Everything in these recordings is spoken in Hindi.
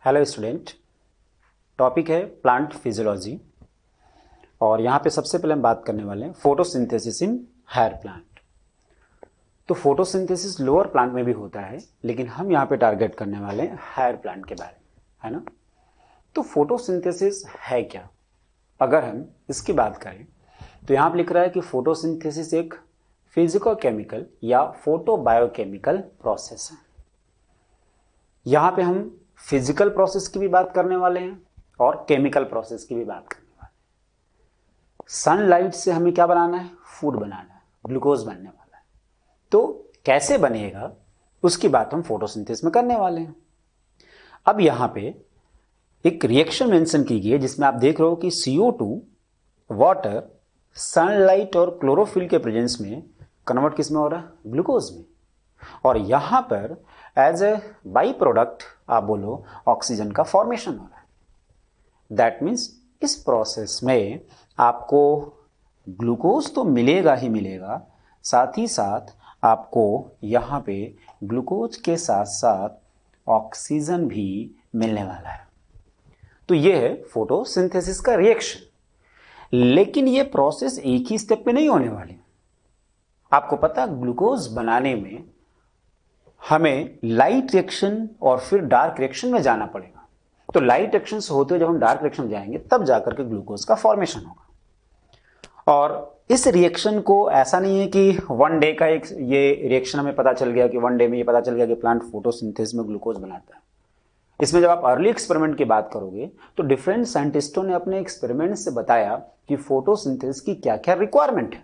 Hello student. टॉपिक है प्लांट फिजियोलॉजी और यहाँ पे सबसे पहले हम बात करने वाले हैं फोटोसिंथेसिस इन हायर प्लांट। तो फोटोसिंथेसिस लोअर प्लांट में भी होता है, लेकिन हम यहाँ पे टारगेट करने वाले हैं हायर प्लांट के बारे में, है ना। तो फोटोसिंथेसिस है क्या? अगर हम इसकी बात करें तो यहाँ पे लिख रहा है कि फोटोसिंथेसिस एक फिजिको केमिकल या फोटो बायोकेमिकल प्रोसेस है। यहाँ पे हम फिजिकल प्रोसेस की भी बात करने वाले हैं और केमिकल प्रोसेस की भी बात करने वाले हैं। सनलाइट से हमें क्या बनाना है? फूड बनाना है, ग्लूकोज बनने वाला है। तो कैसे बनेगा उसकी बात हम फोटोसिंथेसिस में करने वाले हैं। अब यहाँ पे एक रिएक्शन मेंशन की गई है जिसमें आप देख रहे हो कि CO2 वाटर सनलाइट और क्लोरोफिल के प्रेजेंस में कन्वर्ट किस में हो रहा है? ग्लूकोज में। और यहां पर एज ए बाई प्रोडक्ट आप बोलो ऑक्सीजन का फॉर्मेशन हो रहा है। दैट मीन्स इस प्रोसेस में आपको ग्लूकोज तो मिलेगा ही मिलेगा, साथ ही साथ आपको यहां पे ग्लूकोज के साथ साथ ऑक्सीजन भी मिलने वाला है। तो यह है फोटोसिंथेसिस का रिएक्शन। लेकिन यह प्रोसेस एक ही स्टेप में नहीं होने वाली। आपको पता ग्लूकोज बनाने में हमें लाइट रिएक्शन और फिर डार्क रिएक्शन में जाना पड़ेगा। तो लाइट रिएक्शन से होते हुए जब हम डार्क रिएक्शन में जाएंगे तब जाकर के ग्लूकोज का फॉर्मेशन होगा। और इस रिएक्शन को ऐसा नहीं है कि वन डे का एक ये रिएक्शन हमें पता चल गया कि वन डे में ये पता चल गया कि प्लांट फोटोसिंथेसिस में ग्लूकोज बनाता है। इसमें जब आप अर्ली एक्सपेरिमेंट की बात करोगे तो डिफरेंट साइंटिस्टों ने अपने एक्सपेरिमेंट से बताया कि फोटोसिंथेसिस की क्या क्या रिक्वायरमेंट है।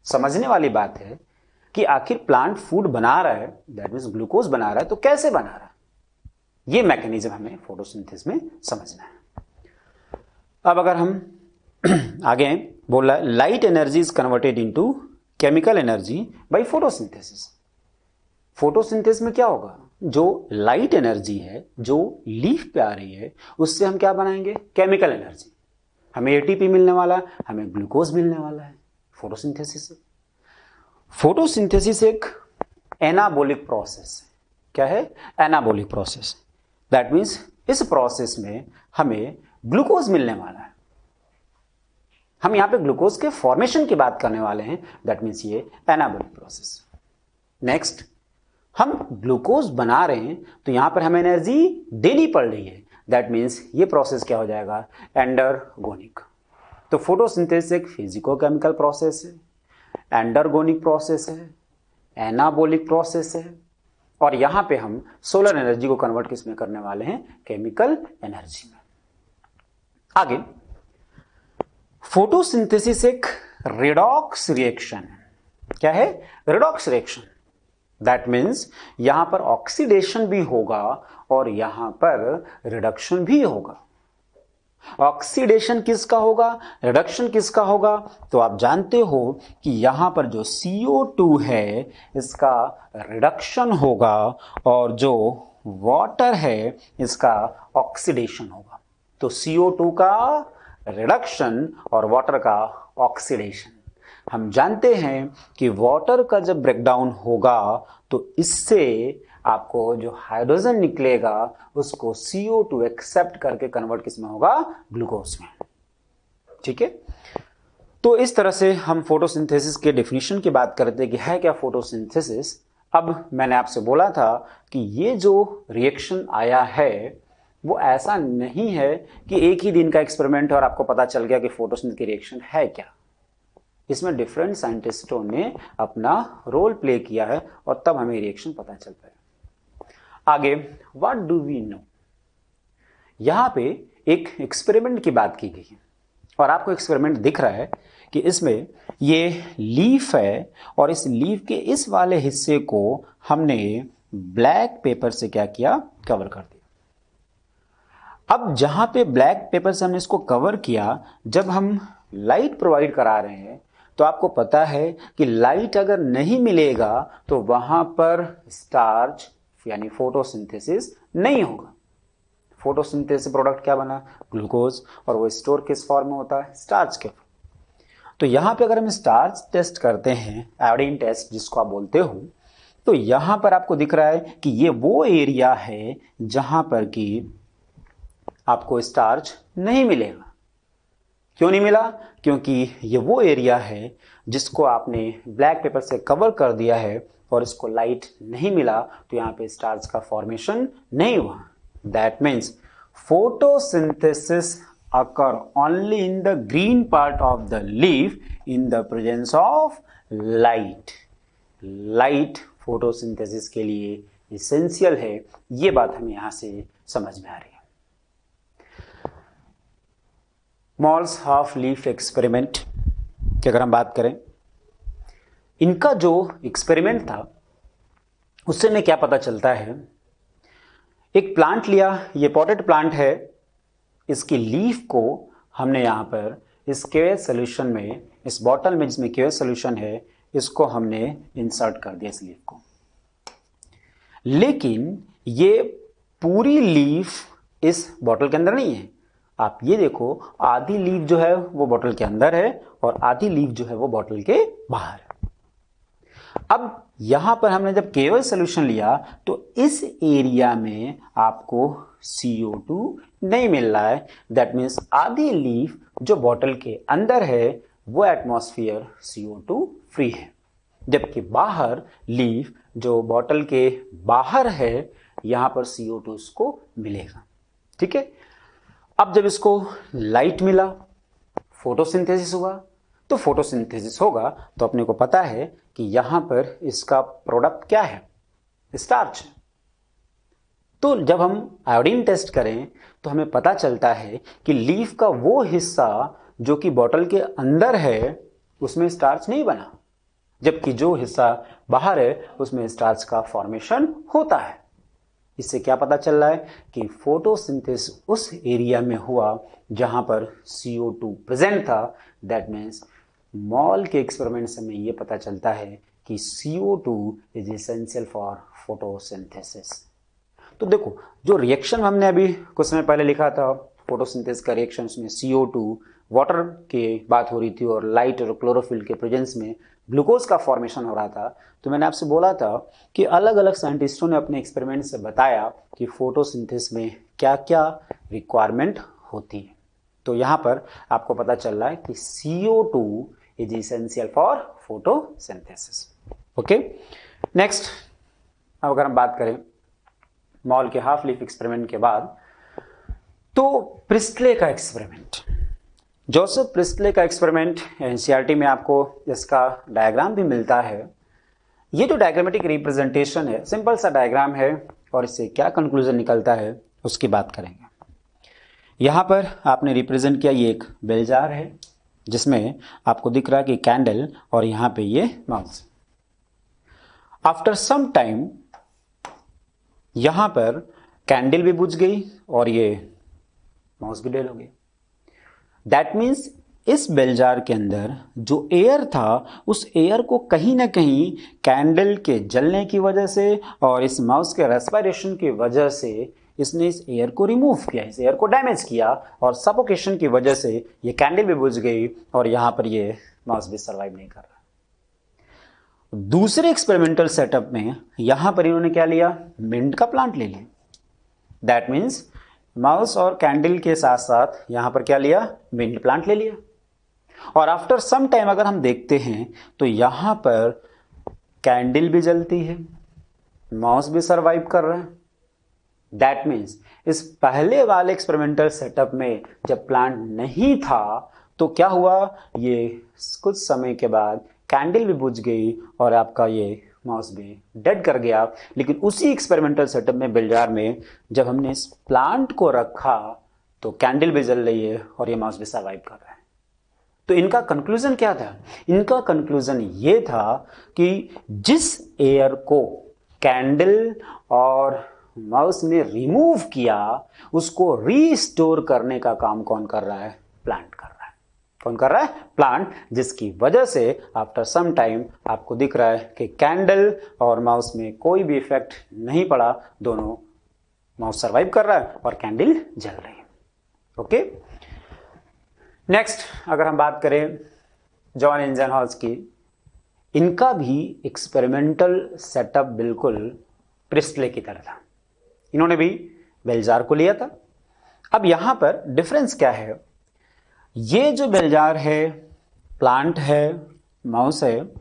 समझने वाली बात है कि आखिर प्लांट फूड बना रहा है, दैट मींस ग्लूकोज बना रहा है, तो कैसे बना रहा है, ये मैकेनिज्म हमें फोटोसिंथेसिस में समझना है। अब अगर हम आगे बोल रहा है light energy is converted into chemical energy by photosynthesis. Photosynthesis में क्या होगा? जो लाइट एनर्जी है जो लीफ पे आ रही है उससे हम क्या बनाएंगे? Chemical energy. हमें एटीपी मिलने वाला है, हमें ग्लूकोज मिलने वाला है फोटोसिंथेसिस से। फोटोसिंथेसिस एक एनाबोलिक प्रोसेस है। क्या है? Anabolic process. दैट मीन्स इस प्रोसेस में हमें ग्लूकोज मिलने वाला है। हम यहां पे ग्लूकोज के फॉर्मेशन की बात करने वाले हैं। दैट मीन्स ये एनाबोलिक प्रोसेस। नेक्स्ट, हम ग्लूकोज बना रहे हैं तो यहां पर हमें एनर्जी देनी पड़ रही है। दैट मीन्स ये प्रोसेस क्या हो जाएगा? एंडरगोनिक। तो फोटोसिंथेसिस एक फिजिको-केमिकल प्रोसेस है, एंडरगोनिक प्रोसेस है, एनाबोलिक प्रोसेस है, और यहां पे हम सोलर एनर्जी को कन्वर्ट किस में करने वाले हैं? केमिकल एनर्जी में। आगे, फोटोसिंथेसिस एक रिडॉक्स रिएक्शन है। क्या है? Redox reaction. दैट मीन्स यहां पर ऑक्सीडेशन भी होगा और यहां पर रिडक्शन भी होगा। ऑक्सीडेशन किसका होगा? रिडक्शन किसका होगा? तो आप जानते हो कि यहां पर जो CO2 है इसका रिडक्शन होगा और जो वाटर है इसका ऑक्सीडेशन होगा। तो CO2 का रिडक्शन और वाटर का ऑक्सीडेशन। हम जानते हैं कि वाटर का जब ब्रेकडाउन होगा तो इससे आपको जो हाइड्रोजन निकलेगा उसको CO2 एक्सेप्ट करके कन्वर्ट किस में होगा? ग्लूकोज में। ठीक है। तो इस तरह से हम फोटोसिंथेसिस के डेफिनेशन की बात करते हैं कि है क्या फोटोसिंथेसिस। अब मैंने आपसे बोला था कि ये जो रिएक्शन आया है वो ऐसा नहीं है कि एक ही दिन का एक्सपेरिमेंट है और आपको पता चल गया कि फोटोसिंथेसिस की रिएक्शन है क्या। इसमें डिफरेंट साइंटिस्टों ने अपना रोल प्ले किया है और तब हमें रिएक्शन पता चल पाया। आगे, व्हाट डू वी नो। यहां पे एक एक्सपेरिमेंट की बात की गई है और आपको एक्सपेरिमेंट दिख रहा है कि इसमें ये लीफ है और इस लीफ के इस वाले हिस्से को हमने ब्लैक पेपर से क्या किया? कवर कर दिया। अब जहां पे ब्लैक पेपर से हमने इसको कवर किया, जब हम लाइट प्रोवाइड करा रहे हैं तो आपको पता है कि लाइट अगर नहीं मिलेगा तो वहां पर स्टार्च यानी फोटोसिंथेसिस नहीं होगा। फोटोसिंथेसिस प्रोडक्ट क्या बना? ग्लूकोज। और वो स्टोर किस फॉर्म में होता है? स्टार्च के। तो यहां पे अगर हम स्टार्च टेस्ट करते हैं, आयोडीन टेस्ट जिसको आप बोलते हो, तो यहां पर आपको दिख रहा है कि ये वो एरिया है जहां पर कि आपको स्टार्च नहीं मिलेगा। क्यों नहीं मिला? क्योंकि ये वो एरिया है जिसको आपने ब्लैक पेपर से कवर कर दिया है और इसको लाइट नहीं मिला, तो यहाँ पे स्टार्च का फॉर्मेशन नहीं हुआ। That means photosynthesis occur only in the green part of the leaf in the presence of light. Light photosynthesis के लिए इसेंशियल है, ये बात हमें यहां से समझ में आ रही है। मॉल्स हाफ लीफ एक्सपेरिमेंट की अगर हम बात करें, इनका जो एक्सपेरिमेंट था उससे हमें क्या पता चलता है। एक प्लांट लिया, ये पॉटेड प्लांट है, इसकी लीफ को हमने यहां पर इस केएस सोल्यूशन में, इस बॉटल में जिसमें केएस सोल्यूशन है, इसको हमने इंसर्ट कर दिया इस लीफ को। लेकिन ये पूरी लीफ इस बॉटल के अंदर नहीं है। आप ये देखो, आधी लीफ जो है वो बॉटल के अंदर है और आधी लीफ जो है वो बॉटल के बाहर है। अब यहां पर हमने जब केवल सोल्यूशन लिया तो इस एरिया में आपको CO2 नहीं मिल रहा है। दैट मीन्स आधी लीफ जो बॉटल के अंदर है वो एटमॉस्फेयर CO2 फ्री है, जबकि बाहर लीफ जो बॉटल के बाहर है यहां पर CO2 उसको मिलेगा। ठीक है। अब जब इसको लाइट मिला, फोटोसिंथेसिस हुआ, तो फोटोसिंथेसिस होगा तो अपने को पता है कि यहां पर इसका प्रोडक्ट क्या है, स्टार्च है। तो जब हम आयोडीन टेस्ट करें तो हमें पता चलता है कि लीफ का वो हिस्सा जो कि बॉटल के अंदर है उसमें स्टार्च नहीं बना, जबकि जो हिस्सा बाहर है उसमें स्टार्च का फॉर्मेशन होता है। इससे क्या पता चल रहा है कि फोटोसिंथेसिस उस एरिया में हुआ जहां पर CO2 प्रेजेंट था। दैट मीन्स मॉल के एक्सपेरिमेंट से हमें यह पता चलता है कि CO2 is essential for photosynthesis. तो देखो, जो रिएक्शन हमने अभी कुछ समय पहले लिखा था फोटोसिंथेसिस का रिएक्शन, में CO2 वाटर की बात हो रही थी और लाइट और क्लोरोफिल के प्रेजेंस में ग्लूकोज का फॉर्मेशन हो रहा था। तो मैंने आपसे बोला था कि अलग अलग साइंटिस्टों ने अपने एक्सपेरिमेंट से बताया कि फोटोसिंथेसिस में क्या क्या रिक्वायरमेंट होती है। तो यहाँ पर आपको पता चल रहा है कि CO2 is essential for photosynthesis. Okay, next अब अगर हम बात करें मॉल के हाफ लीफ एक्सपेरिमेंट के बाद, तो प्रिस्टले का एक्सपेरिमेंट, जोसेफ प्रिस्टले का एक्सपेरिमेंट एनसीईआरटी में आपको इसका डायग्राम भी मिलता है। ये जो डायग्रामेटिक रिप्रेजेंटेशन है, सिंपल सा डायग्राम है और इससे क्या कंक्लूजन निकलता है उसकी बात करेंगे। यहां पर आपने रिप्रेजेंट किया, ये एक बेल जार है जिसमें आपको दिख रहा है कि कैंडल और यहां पे ये माउस। आफ्टर सम टाइम यहां पर कैंडल भी बुझ गई और ये माउस भी डेल हो गई। दैट मीन्स इस बेल जार के अंदर जो एयर था उस एयर को कहीं ना कहीं कैंडल के जलने की वजह से और इस माउस के रेस्पिरेशन की वजह से इसने इस एयर को रिमूव किया, इस एयर को डैमेज किया और सफोकेशन की वजह से ये कैंडल भी बुझ गई और यहां पर ये माउस भी सर्वाइव नहीं कर रहा। दूसरे एक्सपेरिमेंटल सेटअप में यहां पर इन्होंने क्या लिया, मिंट का प्लांट ले लिया। दैट मीन्स माउस और कैंडल के साथ साथ यहां पर क्या लिया, मिंट प्लांट ले लिया। और आफ्टर सम टाइम अगर हम देखते हैं तो यहां पर कैंडल भी जलती है, माउस भी सर्वाइव कर रहा है। दैट मीन्स इस पहले वाले एक्सपेरिमेंटल सेटअप में जब प्लांट नहीं था तो क्या हुआ, ये कुछ समय के बाद कैंडल भी बुझ गई और आपका ये माउस भी डेड कर गया। लेकिन उसी एक्सपेरिमेंटल सेटअप में बेल जार में जब हमने इस प्लांट को रखा तो कैंडल भी जल रही है और ये माउस भी सर्वाइव कर रहा है। तो इनका कंक्लूजन क्या था, इनका कंक्लूजन ये था कि जिस एयर को कैंडल और माउस ने रिमूव किया उसको रीस्टोर करने का काम कौन कर रहा है, प्लांट कर रहा है। कौन कर रहा है, प्लांट, जिसकी वजह से आफ्टर सम टाइम आपको दिख रहा है कि कैंडल और माउस में कोई भी इफेक्ट नहीं पड़ा, दोनों, माउस सर्वाइव कर रहा है और कैंडल जल रही है। ओके, नेक्स्ट अगर हम बात करें जॉन इंजनहॉर्स की, इनका भी एक्सपेरिमेंटल सेटअप बिल्कुल प्रिस्टले की तरह था। इन्होंने भी बेल जार को लिया था अब यहां पर डिफरेंस क्या है, ये जो बेल जार है, प्लांट है, माउस है,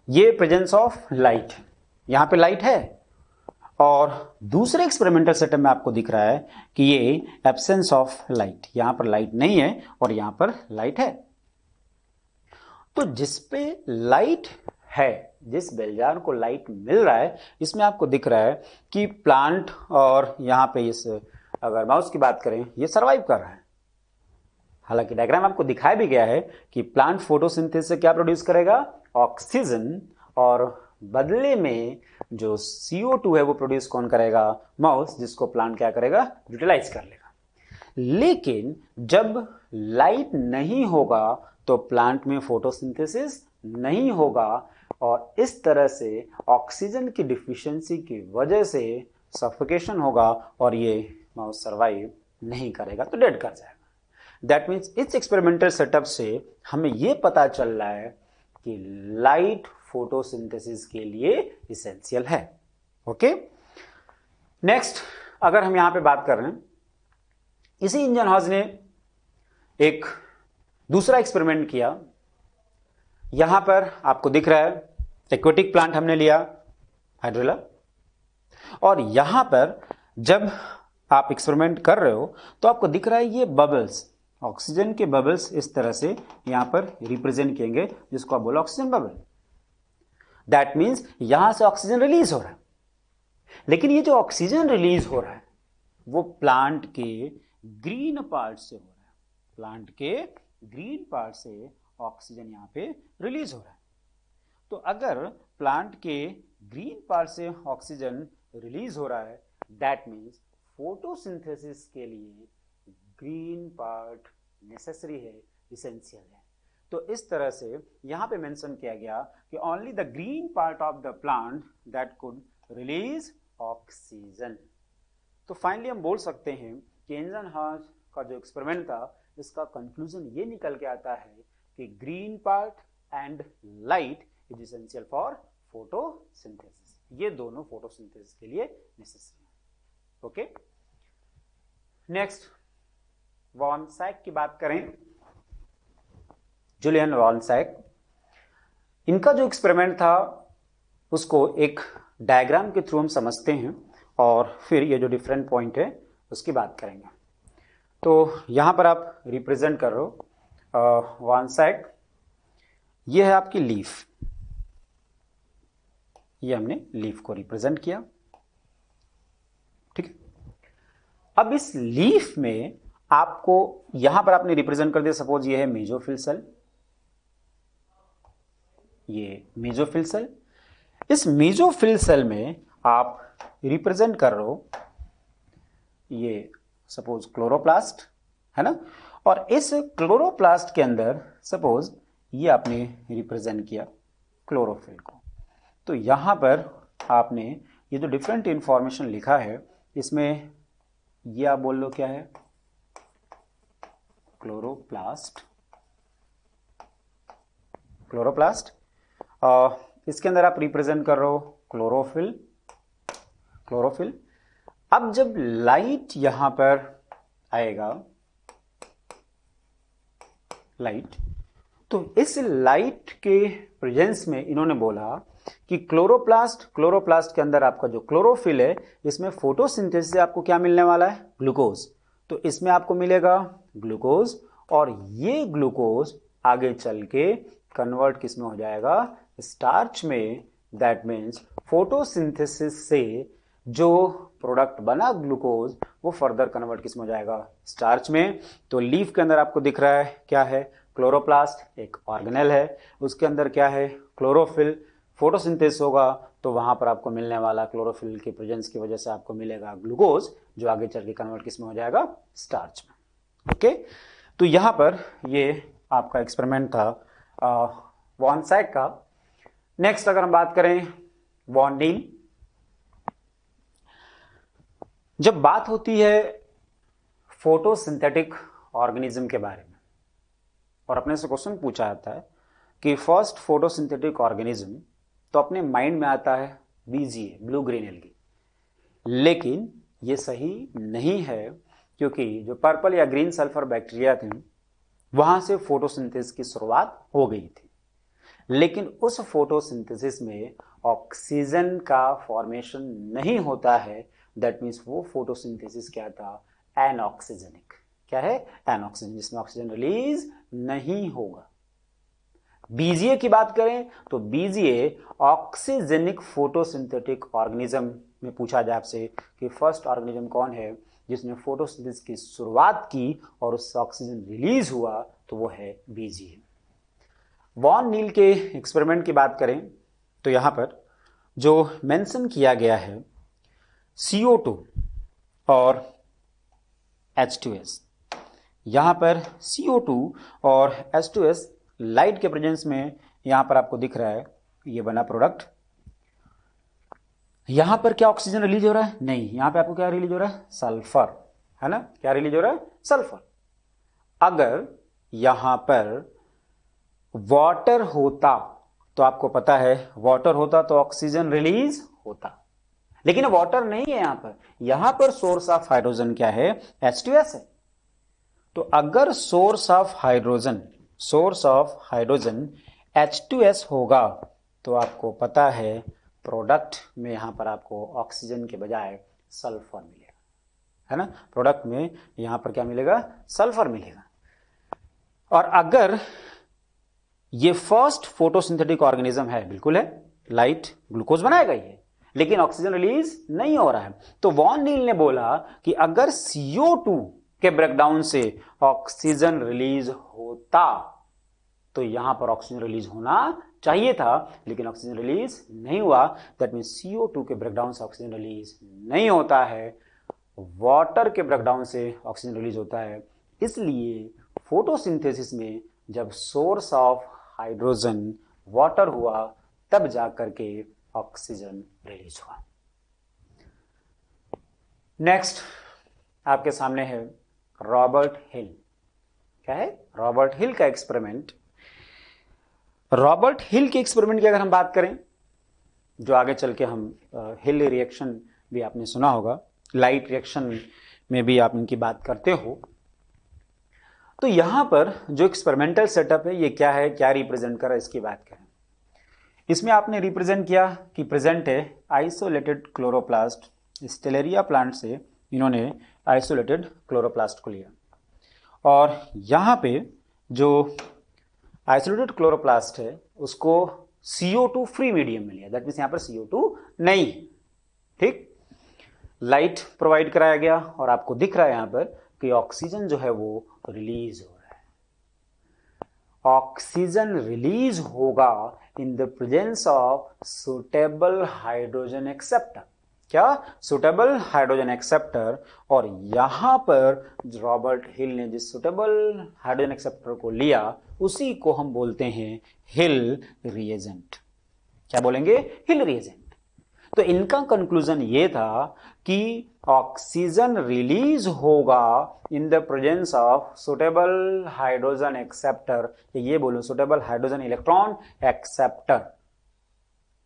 ये प्रेजेंस ऑफ लाइट है, यहां पे लाइट है, और दूसरे एक्सपेरिमेंटल सेटअप में आपको दिख रहा है कि ये एब्सेंस ऑफ लाइट, यहां पर लाइट नहीं है और यहां पर लाइट है। तो जिस पे लाइट है, जिस बेल जार को लाइट मिल रहा है, इसमें आपको दिख रहा है कि प्लांट, और यहां पे इस अगर माउस की बात करें, ये सर्वाइव कर रहा है। हालांकि डायग्राम आपको दिखाया भी गया है कि प्लांट फोटोसिंथेसिस से क्या प्रोड्यूस करेगा, ऑक्सीजन, और बदले में जो CO2 है वो प्रोड्यूस कौन करेगा, माउस, जिसको प्लांट क्या करेगा, यूटिलाइज कर लेगा। लेकिन जब लाइट नहीं होगा तो प्लांट में फोटोसिंथेसिस नहीं होगा, और इस तरह से ऑक्सीजन की डिफिशियंसी की वजह से सफोकेशन होगा और ये माउस सर्वाइव नहीं करेगा, तो डेड कर जाएगा। दैट मीन्स इस एक्सपेरिमेंटल सेटअप से हमें यह पता चल रहा है कि लाइट फोटोसिंथेसिस के लिए इसेंशियल है। ओके, नेक्स्ट अगर हम यहां पे बात कर रहे हैं, इसी इंजनहॉज ने एक दूसरा एक्सपेरिमेंट किया। यहां पर आपको दिख रहा है एक्वेटिक प्लांट हमने लिया, हाइड्रोला, और यहां पर जब आप एक्सपेरिमेंट कर रहे हो तो आपको दिख रहा है ये बबल्स, ऑक्सीजन के बबल्स इस तरह से यहां पर रिप्रेजेंट किएंगे, जिसको आप बोलो ऑक्सीजन बबल। दैट मीन्स यहां से ऑक्सीजन रिलीज हो रहा है, लेकिन ये जो ऑक्सीजन रिलीज हो रहा है वो प्लांट के ग्रीन पार्ट से हो रहा है, प्लांट के ग्रीन पार्ट से ऑक्सीजन यहां पे रिलीज हो रहा है। तो अगर प्लांट के ग्रीन पार्ट से ऑक्सीजन रिलीज हो रहा है, दैट मीन्स फोटोसिंथेसिस के लिए ग्रीन पार्ट नेसेसरी है, इसेंशियल है। तो इस तरह से यहां पे मेंशन किया गया कि only the green part of the plant that could release oxygen. तो फाइनली हम बोल सकते हैं कि इंजनहॉज का जो एक्सपेरिमेंट था, इसका कंक्लूजन ये निकल के आता है कि green part and light is essential for photosynthesis, ये दोनों फोटोसिंथेसिस के लिए नेसेसरी है। ओके, नेक्स्ट वॉन सैक की बात करें, जूलियन वॉन सैक, इनका जो एक्सपेरिमेंट था उसको एक डायग्राम के थ्रू हम समझते हैं और फिर ये जो डिफरेंट पॉइंट है उसकी बात करेंगे। तो यहां पर आप रिप्रेजेंट कर रहे हो वॉन सैक, ये है आपकी लीफ, ये हमने लीफ को रिप्रेजेंट किया, ठीक है। अब इस लीफ में आपको यहां पर आपने रिप्रेजेंट कर दिया, सपोज ये है मेसोफिल सेल, ये मेसोफिल सेल, इस मेसोफिल सेल में आप रिप्रेजेंट कर रहे हो ये सपोज क्लोरोप्लास्ट है ना, और इस क्लोरोप्लास्ट के अंदर सपोज ये आपने रिप्रेजेंट किया क्लोरोफिल को। तो यहां पर आपने ये जो डिफरेंट इंफॉर्मेशन लिखा है, इसमें ये आप बोल लो क्या है, क्लोरोप्लास्ट, क्लोरोप्लास्ट, इसके अंदर आप रिप्रेजेंट कर रहे हो क्लोरोफिल, क्लोरोफिल। अब जब लाइट यहां पर आएगा, लाइट, तो इस लाइट के प्रेजेंस में इन्होंने बोला कि क्लोरोप्लास्ट, क्लोरोप्लास्ट के अंदर आपका जो क्लोरोफिल है, इसमें फोटोसिंथेसिस से आपको क्या मिलने वाला है, ग्लूकोज। तो इसमें आपको मिलेगा ग्लूकोज, और ये ग्लूकोज आगे चल के कन्वर्ट किसमें हो जाएगा, स्टार्च में। दैट मीन्स फोटोसिंथेसिस से जो प्रोडक्ट बना ग्लूकोज, वो फर्दर कन्वर्ट किसमें हो जाएगा, स्टार्च में। तो लीफ के अंदर आपको दिख रहा है क्या है, क्लोरोप्लास्ट एक ऑर्गेनेल है, उसके अंदर क्या है, क्लोरोफिल। फोटोसिंथेसिस होगा तो वहां पर आपको मिलने वाला क्लोरोफिल के प्रेजेंस की वजह से आपको मिलेगा ग्लूकोज, जो आगे चल के कन्वर्ट किसमें हो जाएगा, स्टार्च में। ओके, तो यहां पर ये आपका एक्सपेरिमेंट था वॉन सैक का। नेक्स्ट अगर हम बात करें वॉन नील, जब बात होती है फोटोसिंथेटिक ऑर्गेनिज्म के बारे में और अपने से क्वेश्चन पूछा जाता है कि फर्स्ट फोटोसिंथेटिक ऑर्गेनिज्म, तो अपने माइंड में आता है BGA, ब्लू ग्रीन एल्गी। लेकिन ये सही नहीं है क्योंकि जो पर्पल या ग्रीन सल्फर बैक्टीरिया थे वहां से फोटोसिंथेसिस की शुरुआत हो गई थी, लेकिन उस फोटोसिंथेसिस में ऑक्सीजन का फॉर्मेशन नहीं होता है। दैट मीन्स वो फोटोसिंथेसिस क्या था, एनऑक्सीजनिक। क्या है, एनऑक्सीजन, जिसमें ऑक्सीजन रिलीज नहीं होगा। बीजीए की बात करें तो बीजीए ऑक्सीजेनिक फोटोसिंथेटिक ऑर्गेनिज्म में पूछा जाए आपसे कि फर्स्ट ऑर्गेनिज्म कौन है जिसने फोटोसिंथेसिस की शुरुआत की और उससे ऑक्सीजन रिलीज हुआ, तो वो है बीजीए। वॉन नील के एक्सपेरिमेंट की बात करें तो यहां पर जो मेंशन किया गया है CO2 और H2S, यहां पर CO2 और H2S लाइट के प्रेजेंस में यहां पर आपको दिख रहा है ये बना प्रोडक्ट। यहां पर क्या ऑक्सीजन रिलीज हो रहा है? नहीं, यहां पे आपको क्या रिलीज हो रहा है, सल्फर, है ना। क्या रिलीज हो रहा है, सल्फर। अगर यहां पर वाटर होता तो आपको पता है वाटर होता तो ऑक्सीजन रिलीज होता, लेकिन वाटर नहीं है यहां पर सोर्स ऑफ हाइड्रोजन क्या है, H2S है। तो अगर सोर्स ऑफ हाइड्रोजन H2S होगा तो आपको पता है प्रोडक्ट में यहां पर आपको ऑक्सीजन के बजाय सल्फर मिलेगा, है ना। प्रोडक्ट में यहां पर क्या मिलेगा, सल्फर मिलेगा। और अगर ये फर्स्ट फोटोसिंथेटिक ऑर्गेनिज्म है, बिल्कुल है, लाइट ग्लूकोज बनाएगा ये, लेकिन ऑक्सीजन रिलीज नहीं हो रहा है। तो वॉन नील ने बोला कि अगर CO2 के ब्रेकडाउन से ऑक्सीजन रिलीज होता तो यहां पर ऑक्सीजन रिलीज होना चाहिए था, लेकिन ऑक्सीजन रिलीज नहीं हुआ। दैट मीन CO2 के ब्रेकडाउन से ऑक्सीजन रिलीज नहीं होता है, वाटर के ब्रेकडाउन से ऑक्सीजन रिलीज होता है। इसलिए फोटोसिंथेसिस में जब सोर्स ऑफ हाइड्रोजन वाटर हुआ तब जाकर के ऑक्सीजन रिलीज हुआ। नेक्स्ट आपके सामने है रॉबर्ट हिल। क्या है, रॉबर्ट हिल का एक्सपेरिमेंट। रॉबर्ट हिल के एक्सपेरिमेंट की अगर हम बात करें, जो आगे चल के हम हिल रिएक्शन भी आपने सुना होगा, लाइट रिएक्शन में भी आप इनकी बात करते हो। तो यहां पर जो एक्सपेरिमेंटल सेटअप है ये क्या है, क्या रिप्रेजेंट कर रहा है, इसकी बात करें। इसमें आपने रिप्रेजेंट किया कि प्रेजेंट है आइसोलेटेड क्लोरोप्लास्ट। स्टेलेरिया प्लांट से इन्होंने आइसोलेटेड क्लोरोप्लास्ट को लिया और यहां पे जो आइसोलेटेड क्लोरोप्लास्ट है उसको CO2 फ्री मीडियम में लिया। दैट मीन्स यहां पर CO2 नहीं, ठीक। लाइट प्रोवाइड कराया गया और आपको दिख रहा है यहां पर कि ऑक्सीजन जो है वो रिलीज हो रहा है। ऑक्सीजन रिलीज होगा in the presence of suitable hydrogen acceptor. क्या, सुटेबल हाइड्रोजन एक्सेप्टर। और यहां पर रॉबर्ट हिल ने जिस सुटेबल हाइड्रोजन एक्सेप्टर को लिया उसी को हम बोलते हैं हिल रिएजेंट। क्या बोलेंगे, हिल रिएजेंट। तो इनका कंक्लूजन ये था कि ऑक्सीजन रिलीज होगा in the presence of suitable hydrogen acceptor, ये बोलो सुटेबल हाइड्रोजन इलेक्ट्रॉन एक्सेप्टर,